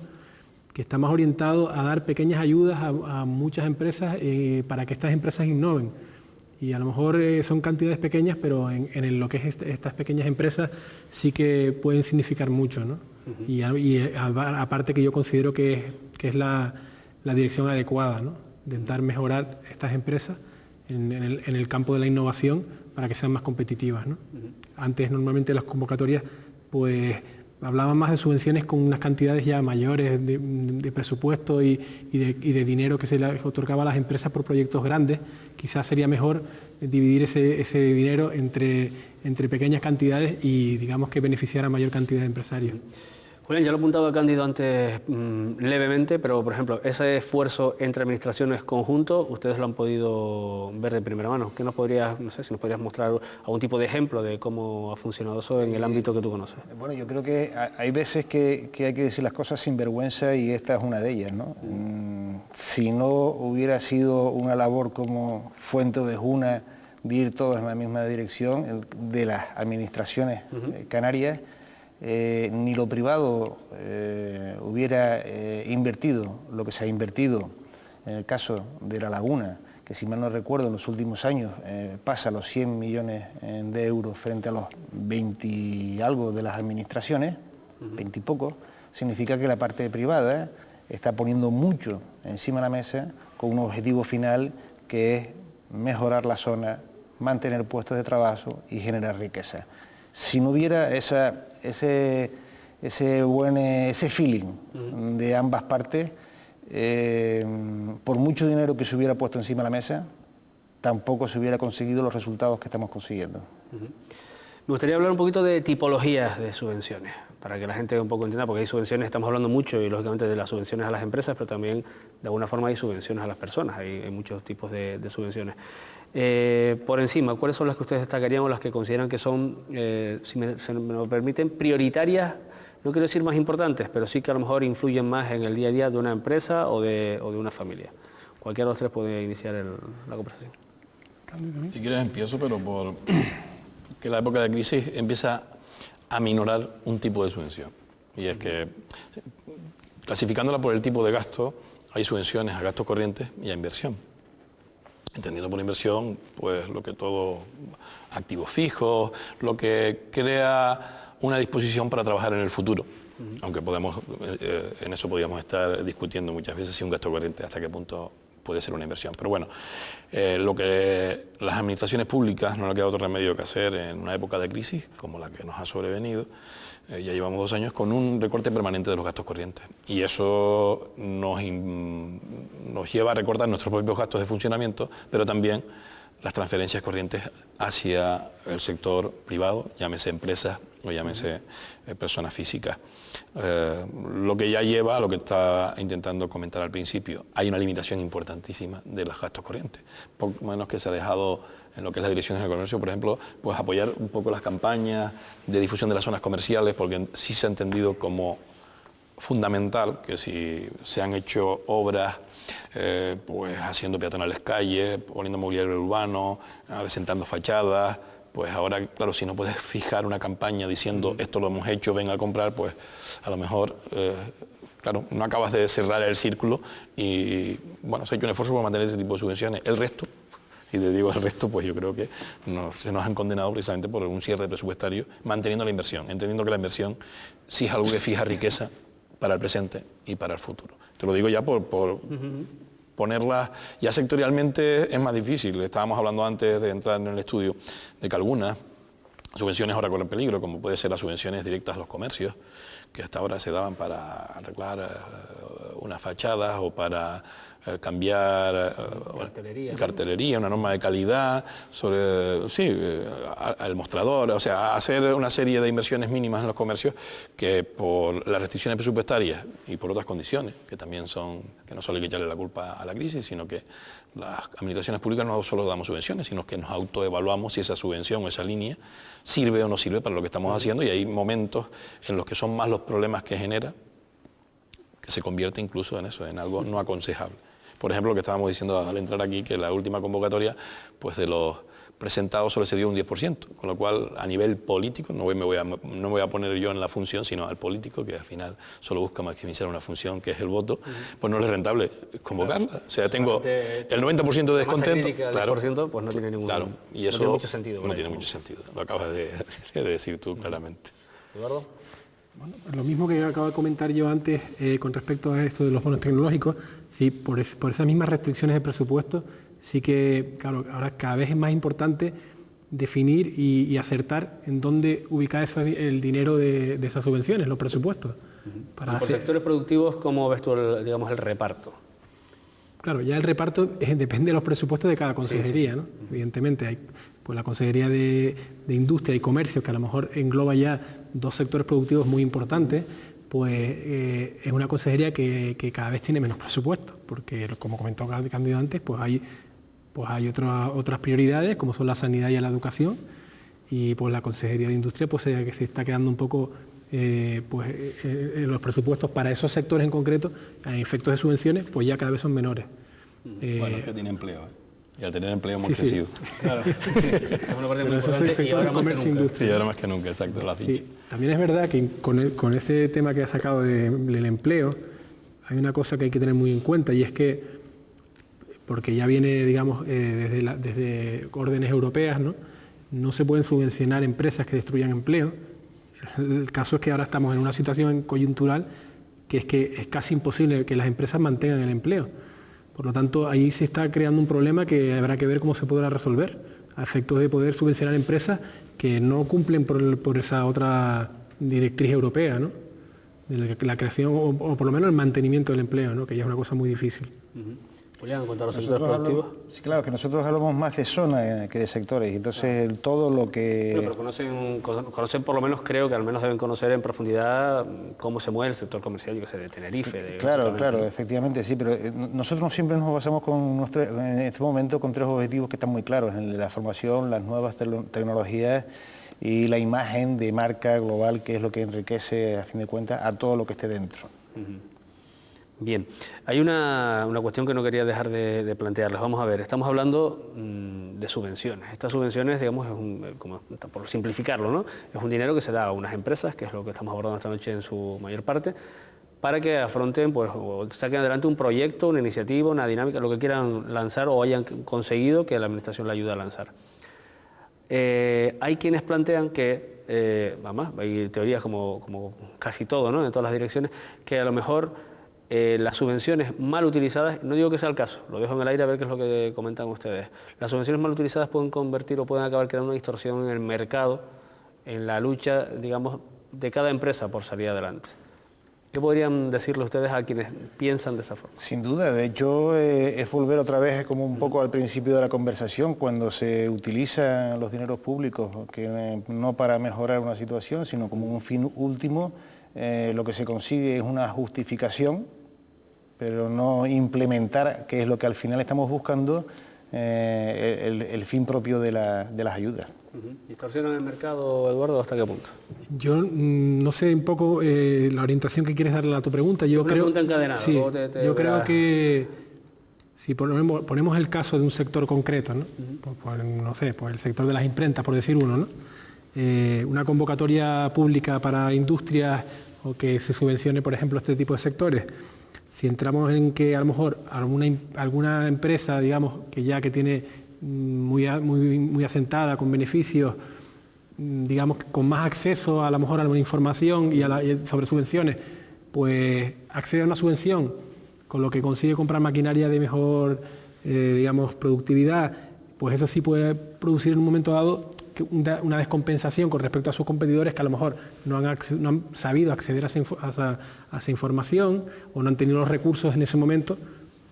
Speaker 3: que está más orientado a dar pequeñas ayudas a muchas empresas para que estas empresas innoven. Y a lo mejor son cantidades pequeñas, pero en lo que es estas pequeñas empresas sí que pueden significar mucho, ¿no? Y aparte que yo considero que es la dirección adecuada, ¿no? Intentar mejorar estas empresas en el campo de la innovación para que sean más competitivas, ¿no? Antes normalmente las convocatorias pues Hablaban más de subvenciones con unas cantidades ya mayores de presupuesto y de dinero que se les otorgaba a las empresas por proyectos grandes. Quizás sería mejor dividir ese dinero entre pequeñas cantidades y digamos que beneficiar a mayor cantidad de empresarios.
Speaker 1: Julián, ya lo he apuntado a Cándido antes levemente, pero por ejemplo, ese esfuerzo entre administraciones conjuntos, ustedes lo han podido ver de primera mano. ¿Qué nos podrías, no sé, si nos podrías mostrar algún tipo de ejemplo de cómo ha funcionado eso en el ámbito que tú conoces?
Speaker 2: Bueno, yo creo que hay veces que hay que decir las cosas sin vergüenza y esta es una de ellas, ¿no? Si no hubiera sido una labor como Fuenteovejuna de ir todos en la misma dirección de las administraciones canarias, ni lo privado hubiera invertido lo que se ha invertido en el caso de La Laguna, que si mal no recuerdo en los últimos años pasa los 100 millones de euros frente a los 20 y algo de las administraciones, 20 y poco, significa que la parte privada está poniendo mucho encima de la mesa con un objetivo final que es mejorar la zona, mantener puestos de trabajo y generar riqueza. Si no hubiera ese feeling de ambas partes, por mucho dinero que se hubiera puesto encima de la mesa, tampoco se hubiera conseguido los resultados que estamos consiguiendo.
Speaker 1: Me gustaría hablar un poquito de tipologías de subvenciones, para que la gente un poco entienda, porque hay subvenciones, estamos hablando mucho y lógicamente de las subvenciones a las empresas, pero también de alguna forma hay subvenciones a las personas, hay muchos tipos de subvenciones. Por encima, ¿cuáles son las que ustedes destacarían o las que consideran que son, si me lo permiten, prioritarias? No quiero decir más importantes, pero sí que a lo mejor influyen más en el día a día de una empresa o de una familia. Cualquiera de los tres puede iniciar la conversación.
Speaker 4: Si quieres empiezo, pero por que la época de crisis empieza a minorar un tipo de subvención. Y es que, clasificándola por el tipo de gasto, hay subvenciones a gastos corrientes y a inversión. Entendiendo por inversión, pues lo que todo, activos fijos, lo que crea una disposición para trabajar en el futuro. Aunque en eso podríamos estar discutiendo muchas veces si un gasto corriente hasta qué punto puede ser una inversión. Pero bueno, lo que las administraciones públicas no le queda otro remedio que hacer en una época de crisis, como la que nos ha sobrevenido, ya llevamos 2 años con un recorte permanente de los gastos corrientes. Y eso nos lleva a recortar nuestros propios gastos de funcionamiento, pero también las transferencias corrientes hacia el sector privado, llámese empresas o llámese personas físicas. Lo que ya lleva a lo que estaba intentando comentar al principio, hay una limitación importantísima de los gastos corrientes, por menos que se ha dejado en lo que es la Dirección General de Comercio, por ejemplo, pues apoyar un poco las campañas de difusión de las zonas comerciales, porque sí se ha entendido como fundamental que si se han hecho obras pues haciendo peatonales calles, poniendo mobiliario urbano, adecentando fachadas, pues ahora, claro, si no puedes fijar una campaña diciendo esto lo hemos hecho, ven a comprar, pues a lo mejor, claro, no acabas de cerrar el círculo y, bueno, se ha hecho un esfuerzo por mantener ese tipo de subvenciones. El resto, y te digo el resto, pues yo creo que se nos han condenado precisamente por un cierre presupuestario, manteniendo la inversión, entendiendo que la inversión sí es algo que fija riqueza para el presente y para el futuro. Te lo digo ya por ponerlas, ya sectorialmente es más difícil. Estábamos hablando antes de entrar en el estudio de que algunas subvenciones ahora corren peligro, como puede ser las subvenciones directas a los comercios, que hasta ahora se daban para arreglar unas fachadas o para cambiar cartelería, una norma de calidad, el mostrador, o sea, hacer una serie de inversiones mínimas en los comercios que por las restricciones presupuestarias y por otras condiciones, que también son, que no solo hay que echarle la culpa a la crisis, sino que las administraciones públicas no solo damos subvenciones, sino que nos autoevaluamos si esa subvención o esa línea sirve o no sirve para lo que estamos haciendo, y hay momentos en los que son más los problemas que genera, que se convierte incluso en eso, en algo no aconsejable. Por ejemplo, lo que estábamos diciendo al entrar aquí, que la última convocatoria, pues de los presentados solo se dio un 10%, con lo cual a nivel político, no me voy a poner yo en la función, sino al político, que al final solo busca maximizar una función que es el voto, pues no es rentable convocarla. Claro. O sea, tengo el 90% de descontento.
Speaker 1: Claro, el 10% pues no tiene ningún
Speaker 4: claro, y eso
Speaker 1: no tiene mucho sentido.
Speaker 4: No tiene mucho sentido, lo acabas de decir tú claramente.
Speaker 1: Eduardo.
Speaker 3: Bueno, lo mismo que acabo de comentar yo antes con respecto a esto de los bonos tecnológicos, sí, por esas mismas restricciones de presupuesto, sí que, claro, ahora cada vez es más importante definir y acertar en dónde ubicar el dinero de esas subvenciones, los presupuestos.
Speaker 1: Por sectores productivos, ¿cómo ves tú digamos, el reparto?
Speaker 3: Claro, ya el reparto depende de los presupuestos de cada consejería,
Speaker 1: sí.
Speaker 3: ¿no? Evidentemente hay pues la Consejería de Industria y Comercio, que a lo mejor engloba ya 2 sectores productivos muy importantes, pues es una consejería que cada vez tiene menos presupuesto, porque como comentó Cándido antes, pues hay otras prioridades, como son la sanidad y la educación, y pues la Consejería de Industria pues se está quedando un poco los presupuestos para esos sectores en concreto, a efectos de subvenciones, pues ya cada vez son menores.
Speaker 4: Bueno, es que tiene empleo, Y al tener empleo hemos crecido.
Speaker 1: Claro, esa es una parte muy importante, y ahora más que nunca.
Speaker 4: Sí, ahora más que nunca, exacto, lo has dicho.
Speaker 3: También es verdad que con ese tema que ha sacado del empleo, hay una cosa que hay que tener muy en cuenta, y es que, porque ya viene, digamos, desde órdenes europeas, no se pueden subvencionar empresas que destruyan empleo. El caso es que ahora estamos en una situación coyuntural que es casi imposible que las empresas mantengan el empleo. Por lo tanto, ahí se está creando un problema que habrá que ver cómo se podrá resolver, a efectos de poder subvencionar empresas que no cumplen por esa otra directriz europea, ¿no? De la creación o por lo menos el mantenimiento del empleo, ¿no? Que ya es una cosa muy difícil.
Speaker 1: Julián, en cuanto a los sectores productivos.
Speaker 2: Sí, claro, que nosotros hablamos más de zonas que de sectores, entonces todo lo que...
Speaker 1: Pero conocen por lo menos, creo que al menos deben conocer en profundidad cómo se mueve el sector comercial, yo que sé, de Tenerife.
Speaker 2: Claro, efectivamente, sí, pero nosotros siempre nos basamos en este momento con 3 objetivos que están muy claros, el de la formación, las nuevas tecnologías y la imagen de marca global, que es lo que enriquece, a fin de cuentas, a todo lo que esté dentro.
Speaker 1: Bien, hay una cuestión que no quería dejar de plantearles. Vamos a ver, estamos hablando de subvenciones. Estas subvenciones, digamos, como por simplificarlo, ¿no? Es un dinero que se da a unas empresas, que es lo que estamos abordando esta noche en su mayor parte, para que afronten, pues, o saquen adelante un proyecto, una iniciativa, una dinámica, lo que quieran lanzar o hayan conseguido que la administración le ayude a lanzar. Hay quienes plantean que, hay teorías como casi todo, ¿no? En todas las direcciones, que a lo mejor las subvenciones mal utilizadas, no digo que sea el caso, lo dejo en el aire a ver qué es lo que comentan ustedes, las subvenciones mal utilizadas pueden convertir o pueden acabar creando una distorsión en el mercado, en la lucha, digamos, de cada empresa por salir adelante. ¿Qué podrían decirle ustedes a quienes piensan de esa forma?
Speaker 2: Sin duda, de hecho es volver otra vez como un poco al principio de la conversación, cuando se utilizan los dineros públicos, que no para mejorar una situación, sino como un fin último, lo que se consigue es una justificación, pero no implementar, que es lo que al final estamos buscando, el fin propio de las ayudas.
Speaker 1: ¿Distorsionan el mercado, Eduardo, hasta qué punto?
Speaker 3: Yo no sé un poco la orientación que quieres darle a tu pregunta. Yo creo,
Speaker 1: pregunta encadenada.
Speaker 3: Sí, yo creo que si ponemos el caso de un sector concreto, ¿no? No sé, pues el sector de las imprentas, por decir uno, ¿no? Una convocatoria pública para industrias o que se subvencione, por ejemplo, este tipo de sectores. Si entramos en que a lo mejor alguna empresa, digamos, que tiene muy asentada, con beneficios, digamos, con más acceso a lo mejor a la información y sobre subvenciones, pues accede a una subvención con lo que consigue comprar maquinaria de mejor, digamos, productividad, pues eso sí puede producir en un momento dado una descompensación con respecto a sus competidores que a lo mejor no han sabido acceder a esa información o no han tenido los recursos en ese momento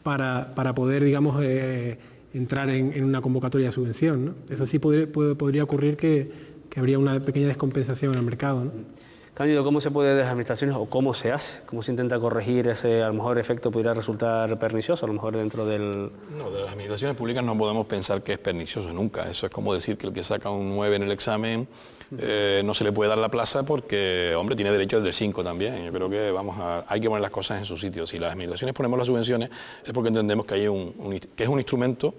Speaker 3: para poder, digamos, entrar en una convocatoria de subvención, ¿no? Eso sí podría ocurrir que habría una pequeña descompensación en el mercado, ¿no?
Speaker 1: Cándido, ¿cómo se puede desde las administraciones o cómo se hace? ¿Cómo se intenta corregir ese, a lo mejor, efecto pudiera resultar pernicioso, a lo mejor dentro del...?
Speaker 4: No, de las administraciones públicas no podemos pensar que es pernicioso nunca. Eso es como decir que el que saca un 9 en el examen no se le puede dar la plaza porque, hombre, tiene derecho al del 5 también. Yo creo que hay que poner las cosas en su sitio. Si las administraciones ponemos las subvenciones es porque entendemos que es un instrumento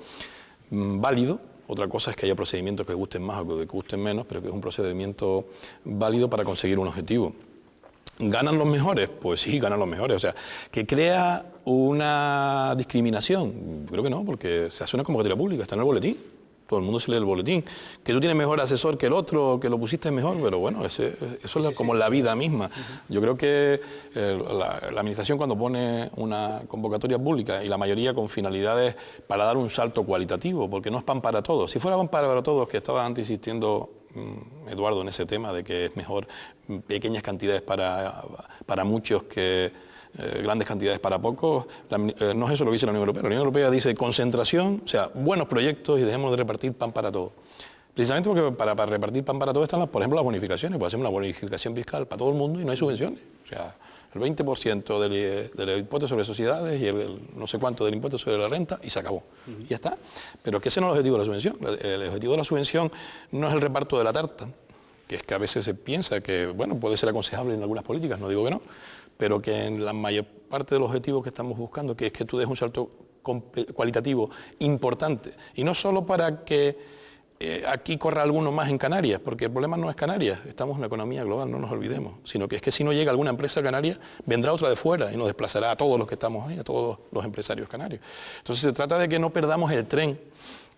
Speaker 4: válido. Otra cosa es que haya procedimientos que gusten más o que gusten menos, pero que es un procedimiento válido para conseguir un objetivo. ¿Ganan los mejores? Pues sí, ganan los mejores. O sea, ¿que crea una discriminación? Creo que no, porque se hace una convocatoria pública, está en el boletín. Todo el mundo se lee el boletín. Que tú tienes mejor asesor que el otro, que lo pusiste mejor, pero bueno, eso es como la vida misma. Yo creo que la administración cuando pone una convocatoria pública, y la mayoría con finalidades para dar un salto cualitativo, porque no es pan para todos. Si fuera pan para todos, que estaba antes insistiendo Eduardo en ese tema de que es mejor pequeñas cantidades para muchos que grandes cantidades para pocos, no es eso lo que dice la Unión Europea. La Unión Europea dice concentración, o sea, buenos proyectos y dejemos de repartir pan para todos. Precisamente porque para repartir pan para todos están, por ejemplo, las bonificaciones. Pues hacemos una bonificación fiscal para todo el mundo y no hay subvenciones. O sea, el 20% del impuesto sobre sociedades y el no sé cuánto del impuesto sobre la renta y se acabó. Y ya está. Pero que ese no es el objetivo de la subvención. El objetivo de la subvención no es el reparto de la tarta, que es que a veces se piensa que, bueno, puede ser aconsejable en algunas políticas, no digo que no, pero que en la mayor parte de los objetivos que estamos buscando, que es que tú des un salto cualitativo importante, y no solo para que aquí corra alguno más en Canarias, porque el problema no es Canarias, estamos en una economía global, no nos olvidemos, sino que es que si no llega alguna empresa canaria, vendrá otra de fuera y nos desplazará a todos los que estamos ahí, a todos los empresarios canarios. Entonces se trata de que no perdamos el tren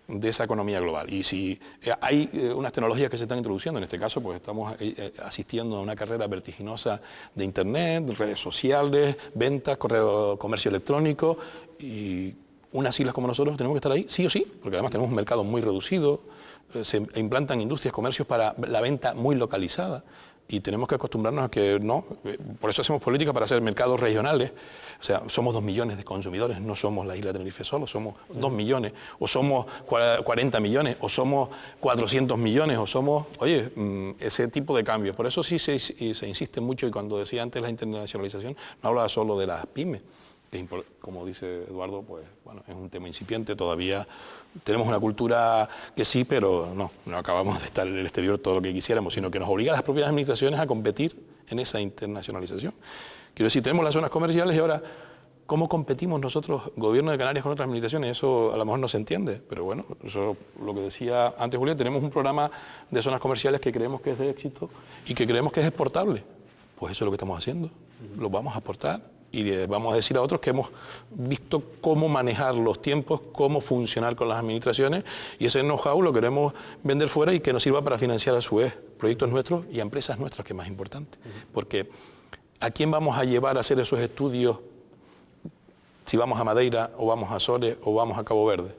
Speaker 4: de esa economía global. Y si hay unas tecnologías que se están introduciendo, en este caso pues estamos asistiendo a una carrera vertiginosa de Internet, redes sociales, ventas, comercio electrónico, y unas siglas como nosotros tenemos que estar ahí sí o sí, porque además tenemos un mercado muy reducido, se implantan industrias, comercios para la venta muy localizada, y tenemos que acostumbrarnos a que no, por eso hacemos política para hacer mercados regionales. O sea, somos 2 millones de consumidores, no somos la isla de Tenerife solo, somos 2 millones, o somos 40 millones, o somos 400 millones, o somos, oye, ese tipo de cambios. Por eso sí se insiste mucho, y cuando decía antes la internacionalización, no hablaba solo de las pymes, que como dice Eduardo, pues bueno, es un tema incipiente, todavía tenemos una cultura que sí, pero no acabamos de estar en el exterior todo lo que quisiéramos, sino que nos obliga a las propias administraciones a competir en esa internacionalización. Quiero decir, tenemos las zonas comerciales y ahora, ¿cómo competimos nosotros, gobierno de Canarias, con otras administraciones? Eso a lo mejor no se entiende, pero bueno, eso lo que decía antes Julián, tenemos un programa de zonas comerciales que creemos que es de éxito y que creemos que es exportable. Pues eso es lo que estamos haciendo, lo vamos a exportar. Y vamos a decir a otros que hemos visto cómo manejar los tiempos, cómo funcionar con las administraciones, y ese know-how lo queremos vender fuera y que nos sirva para financiar a su vez proyectos nuestros y a empresas nuestras, que es más importante. Porque ¿a quién vamos a llevar a hacer esos estudios si vamos a Madeira, o vamos a Azores, o vamos a Cabo Verde?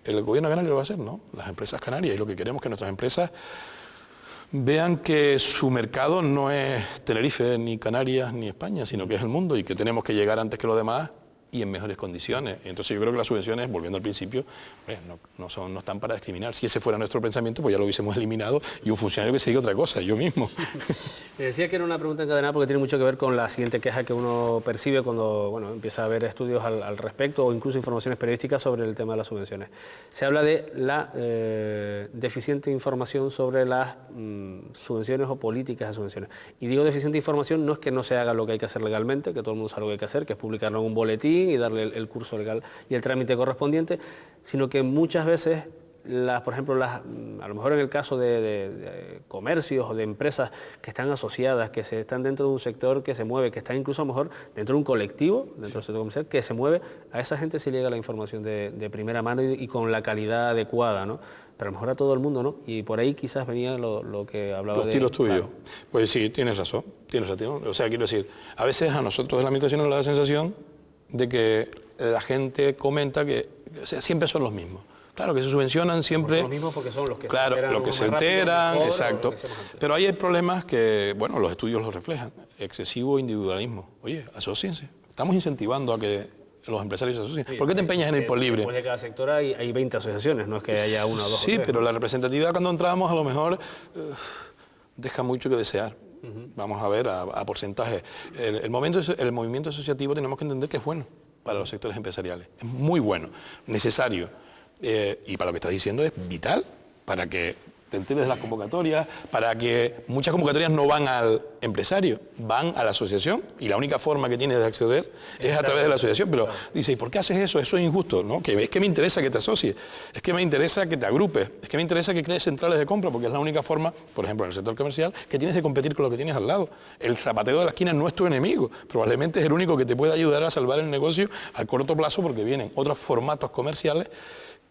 Speaker 4: El gobierno canario lo va a hacer, ¿no? Las empresas canarias, y lo que queremos es que nuestras empresas vean que su mercado no es Tenerife, ni Canarias, ni España, sino que es el mundo, y que tenemos que llegar antes que los demás y en mejores condiciones. Entonces yo creo que las subvenciones, volviendo al principio, no están para discriminar. Si ese fuera nuestro pensamiento, pues ya lo hubiésemos eliminado, y un funcionario que se diga otra cosa, yo mismo.
Speaker 1: Le decía que era una pregunta encadenada porque tiene mucho que ver con la siguiente queja que uno percibe cuando empieza a ver estudios al respecto, o incluso informaciones periodísticas sobre el tema de las subvenciones. Se habla de la deficiente información sobre las subvenciones o políticas de subvenciones. Y digo deficiente información, no es que no se haga lo que hay que hacer legalmente, que todo el mundo sabe lo que hay que hacer, que es publicarlo en un boletín y darle el curso legal y el trámite correspondiente, sino que muchas veces, por ejemplo, a lo mejor en el caso de comercios o de empresas que están asociadas, que están dentro de un sector que se mueve, que están incluso a lo mejor dentro de un colectivo, dentro del sector comercial, que se mueve, a esa gente sí llega la información de primera mano y con la calidad adecuada, ¿no? Pero a lo mejor a todo el mundo, ¿no? Y por ahí quizás venía lo que hablaba
Speaker 4: los tiros tuyos. Claro. Pues sí, tienes razón. O sea, quiero decir, a veces a nosotros de la administración nos da la sensación de que la gente comenta que siempre son los mismos. Claro, que se subvencionan siempre. Son los mismos porque son los que claro, se enteran. Los que se enteran, exacto. Pero ahí hay problemas que, bueno, los estudios los reflejan. Excesivo individualismo. Oye, asóciense. Estamos incentivando a que los empresarios se asocien. ¿Por qué te empeñas en ir por libre?
Speaker 1: Después de cada sector hay 20 asociaciones, no es que haya una o dos.
Speaker 4: Sí, pero la representatividad cuando entramos a lo mejor deja mucho que desear. Vamos a ver a porcentajes. El movimiento asociativo tenemos que entender que es bueno para los sectores empresariales. Es muy bueno, necesario. Y para lo que estás diciendo es vital, para que te enteres de las convocatorias, para que muchas convocatorias no van al empresario, van a la asociación, y la única forma que tienes de acceder es a través de la asociación. Pero dice, ¿y por qué haces eso? Eso es injusto, ¿no? Es que me interesa que te asocies, es que me interesa que te agrupes, es que me interesa que crees centrales de compra, porque es la única forma, por ejemplo, en el sector comercial, que tienes de competir con lo que tienes al lado. El zapatero de la esquina no es tu enemigo, probablemente es el único que te puede ayudar a salvar el negocio a corto plazo, porque vienen otros formatos comerciales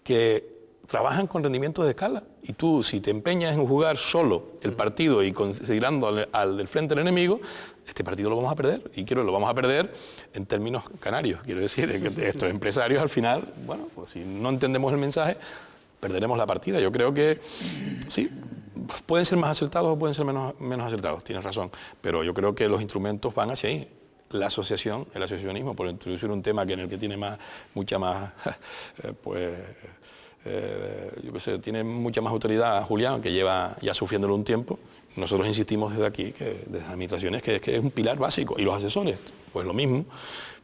Speaker 4: que trabajan con rendimientos de escala. Y tú, si te empeñas en jugar solo el partido y considerando al del frente del enemigo, este partido lo vamos a perder. Y lo vamos a perder en términos canarios. Quiero decir, que estos empresarios al final, bueno, pues si no entendemos el mensaje, perderemos la partida. Yo creo que sí, pueden ser más acertados o pueden ser menos acertados, tienes razón. Pero yo creo que los instrumentos van hacia ahí. La asociación, el asociacionismo, por introducir un tema en el que tiene mucha más, tiene mucha más autoridad Julián, que lleva ya sufriéndolo un tiempo. Nosotros insistimos desde aquí, desde las administraciones, que es un pilar básico. Y los asesores, pues lo mismo.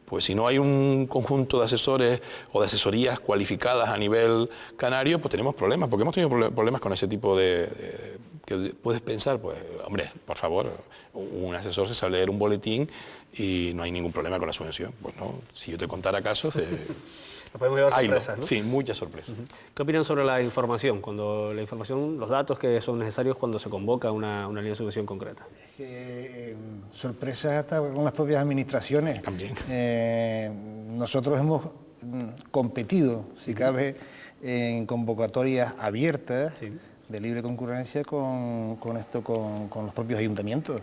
Speaker 4: Pues si no hay un conjunto de asesores o de asesorías cualificadas a nivel canario, pues tenemos problemas, porque hemos tenido problemas con ese tipo que puedes pensar, pues, hombre, por favor, un asesor se sabe leer un boletín y no hay ningún problema con la subvención. Pues no, si yo te contara casos...
Speaker 1: Nos podemos llevar sorpresas, ¿no?
Speaker 4: Sí, muchas sorpresas.
Speaker 1: ¿Qué opinan sobre la información? Cuando la información, los datos que son necesarios cuando se convoca una línea de subvención concreta.
Speaker 2: Es que sorpresas hasta con las propias administraciones.
Speaker 4: También.
Speaker 2: Nosotros hemos competido, si cabe, en convocatorias abiertas, sí, de libre concurrencia con los propios ayuntamientos.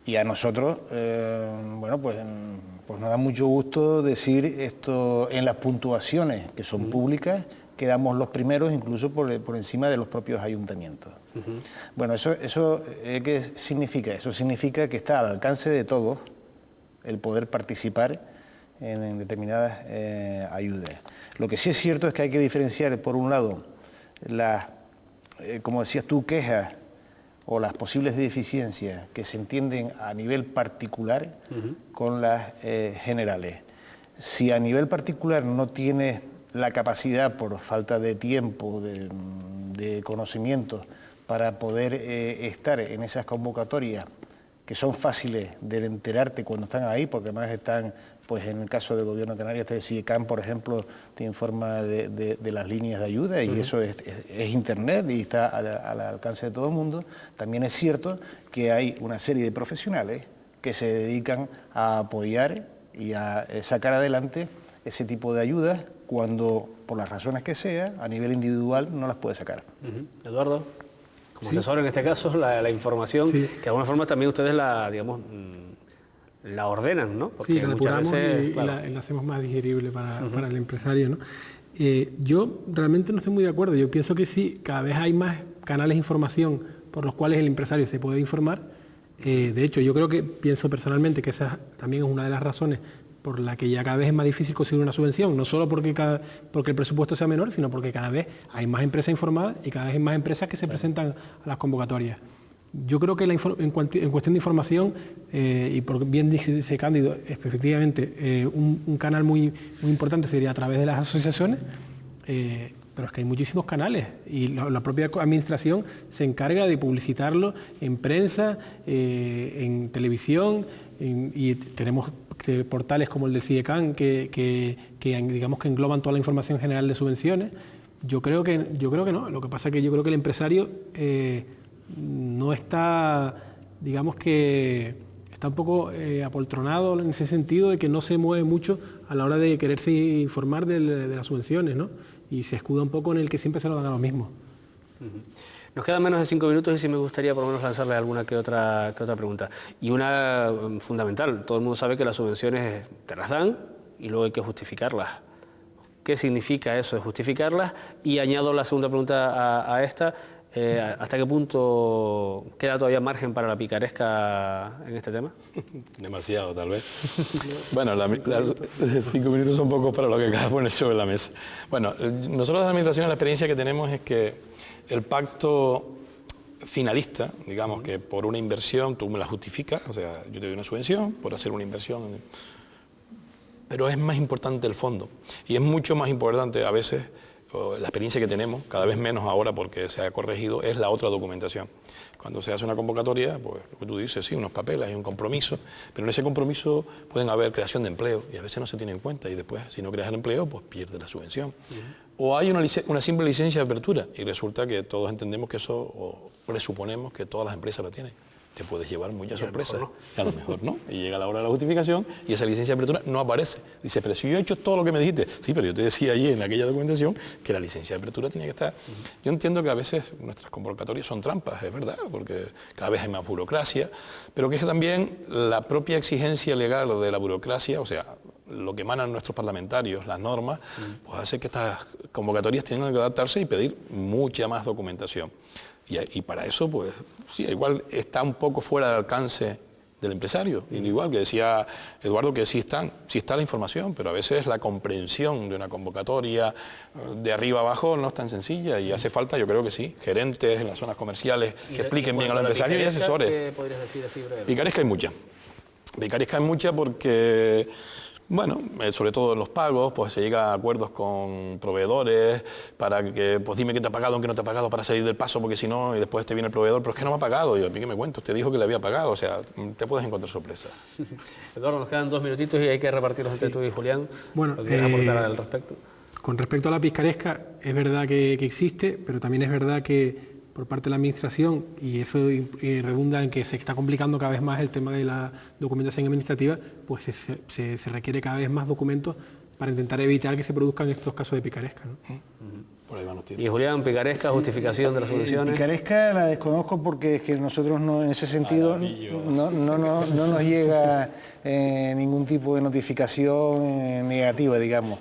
Speaker 2: Y a nosotros, bueno, pues nos da mucho gusto decir esto en las puntuaciones, que son públicas, quedamos los primeros incluso por encima de los propios ayuntamientos. Bueno, eso ¿qué significa? Eso significa que está al alcance de todos el poder participar en determinadas ayudas. Lo que sí es cierto es que hay que diferenciar, por un lado, las, como decías tú, quejas o las posibles deficiencias que se entienden a nivel particular con las generales. Si a nivel particular no tienes la capacidad, por falta de tiempo, de conocimientos, para poder estar en esas convocatorias, que son fáciles de enterarte cuando están ahí, porque además están, pues en el caso del Gobierno de Canarias, el CIECAN, por ejemplo, te informa de las líneas de ayuda, y eso es internet y está al alcance de todo el mundo. También es cierto que hay una serie de profesionales que se dedican a apoyar y a sacar adelante ese tipo de ayudas cuando, por las razones que sea, a nivel individual no las puede sacar.
Speaker 1: Eduardo, como asesor en este caso, la información, que de alguna forma también ustedes la, digamos, la ordenan, ¿no?
Speaker 3: Porque sí, la depuramos veces, y la hacemos más digerible para el empresario, ¿no? Yo realmente no estoy muy de acuerdo. Yo pienso que sí, cada vez hay más canales de información por los cuales el empresario se puede informar. De hecho, yo creo que, pienso personalmente que esa también es una de las razones por la que ya cada vez es más difícil conseguir una subvención, no solo porque el presupuesto sea menor, sino porque cada vez hay más empresas informadas y cada vez hay más empresas que se presentan a las convocatorias. Yo creo que en cuestión de información, y por bien dice Cándido, efectivamente, un canal muy importante sería a través de las asociaciones, pero es que hay muchísimos canales y la propia administración se encarga de publicitarlo en prensa, en televisión, y tenemos portales como el de CIECAN que digamos que engloban toda la información general de subvenciones. Yo creo que no. Lo que pasa es que yo creo que el empresario no está, digamos que está un poco apoltronado en ese sentido de que no se mueve mucho a la hora de quererse informar de las subvenciones, ¿no? Y se escuda un poco en el que siempre se lo dan a los mismos.
Speaker 1: Nos quedan menos de 5 minutos y sí me gustaría por lo menos lanzarle alguna que otra pregunta. Y una fundamental, todo el mundo sabe que las subvenciones te las dan y luego hay que justificarlas. ¿Qué significa eso de justificarlas? Y añado la segunda pregunta a esta, ¿hasta qué punto queda todavía margen para la picaresca en este tema?
Speaker 4: Demasiado, tal vez. Bueno, 5 minutos son pocos para lo que acaba de poner sobre la mesa. Bueno, nosotros en la administración la experiencia que tenemos es que el pacto finalista, digamos que por una inversión tú me la justificas, o sea, yo te doy una subvención por hacer una inversión, pero es más importante el fondo y es mucho más importante a veces la experiencia que tenemos, cada vez menos ahora porque se ha corregido, es la otra documentación. Cuando se hace una convocatoria, pues lo que tú dices, sí, unos papeles, hay un compromiso, pero en ese compromiso pueden haber creación de empleo y a veces no se tiene en cuenta y después, si no creas el empleo, pues pierdes la subvención. O hay una simple licencia de apertura y resulta que todos entendemos que eso, o presuponemos que todas las empresas lo tienen. te puedes llevar muchas sorpresas. Y a lo mejor no. Y llega la hora de la justificación y esa licencia de apertura no aparece. Dice, pero si yo he hecho todo lo que me dijiste. Sí, pero yo te decía allí en aquella documentación que la licencia de apertura tenía que estar. Yo entiendo que a veces nuestras convocatorias son trampas, es verdad, porque cada vez hay más burocracia, pero que es que también la propia exigencia legal de la burocracia, o sea, lo que emanan nuestros parlamentarios, las normas, pues hace que estas convocatorias tengan que adaptarse y pedir mucha más documentación. Y para eso, pues sí, igual está un poco fuera del alcance del empresario. Y igual que decía Eduardo, que sí está la información, pero a veces la comprensión de una convocatoria de arriba abajo no es tan sencilla y hace falta, yo creo que sí, gerentes en las zonas comerciales que expliquen bien a los empresarios y asesores.
Speaker 1: ¿Qué podrías decir así brevemente?
Speaker 4: Picaresca hay mucha. Picaresca hay mucha porque... Bueno, sobre todo en los pagos, pues se llega a acuerdos con proveedores para que, pues dime qué te ha pagado, qué no te ha pagado para salir del paso, porque si no, y después te viene el proveedor, pero es que no me ha pagado, y a mí que me cuenta, usted dijo que le había pagado, o sea, te puedes encontrar sorpresas.
Speaker 1: Eduardo, nos quedan 2 minutitos y hay que repartirlos entre tú y Julián.
Speaker 3: Bueno,
Speaker 1: ¿Lo que quieres aportar al respecto?
Speaker 3: Con respecto a la picaresca, es verdad que existe, pero también es verdad que por parte de la Administración, y eso redunda en que se está complicando cada vez más el tema de la documentación administrativa, pues se requiere cada vez más documentos para intentar evitar que se produzcan estos casos de picaresca, ¿no?
Speaker 4: Por ahí van los tiros.
Speaker 1: Y Julián, picaresca, justificación de las soluciones.
Speaker 2: Picaresca la desconozco porque es que nosotros no, en ese sentido no nos llega ningún tipo de notificación negativa, digamos.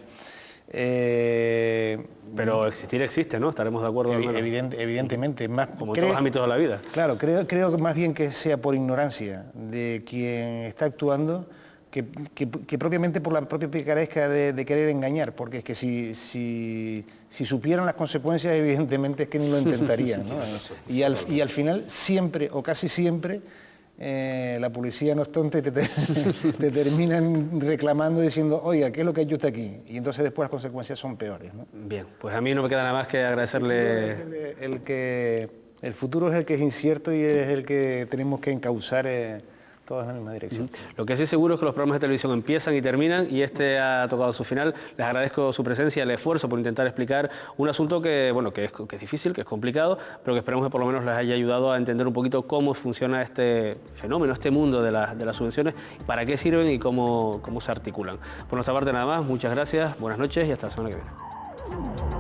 Speaker 1: Pero existir existe, ¿no? Estaremos de acuerdo.
Speaker 2: Evidentemente. Más,
Speaker 1: como en todos los ámbitos de la vida.
Speaker 2: Claro, creo que más bien que sea por ignorancia de quien está actuando que propiamente por la propia picaresca de querer engañar, porque es que si supieran las consecuencias, evidenmente es que ni lo intentarían, ¿no? Y al final, siempre o casi siempre, la policía no es tonta y te terminan reclamando diciendo, oiga, ¿qué es lo que ha hecho usted aquí? Y entonces después las consecuencias son peores, ¿no?
Speaker 1: Bien, pues a mí no me queda nada más que agradecerle...
Speaker 2: El futuro es el que es incierto y es el que tenemos que encauzar todas en la misma dirección.
Speaker 1: Lo que sí seguro es que los programas de televisión empiezan y terminan y este ha tocado su final. Les agradezco su presencia, el esfuerzo por intentar explicar un asunto que, bueno, que es difícil, que es complicado, pero que esperemos que por lo menos les haya ayudado a entender un poquito cómo funciona este fenómeno, este mundo de las subvenciones, para qué sirven y cómo se articulan. Por nuestra parte nada más, muchas gracias, buenas noches y hasta la semana que viene.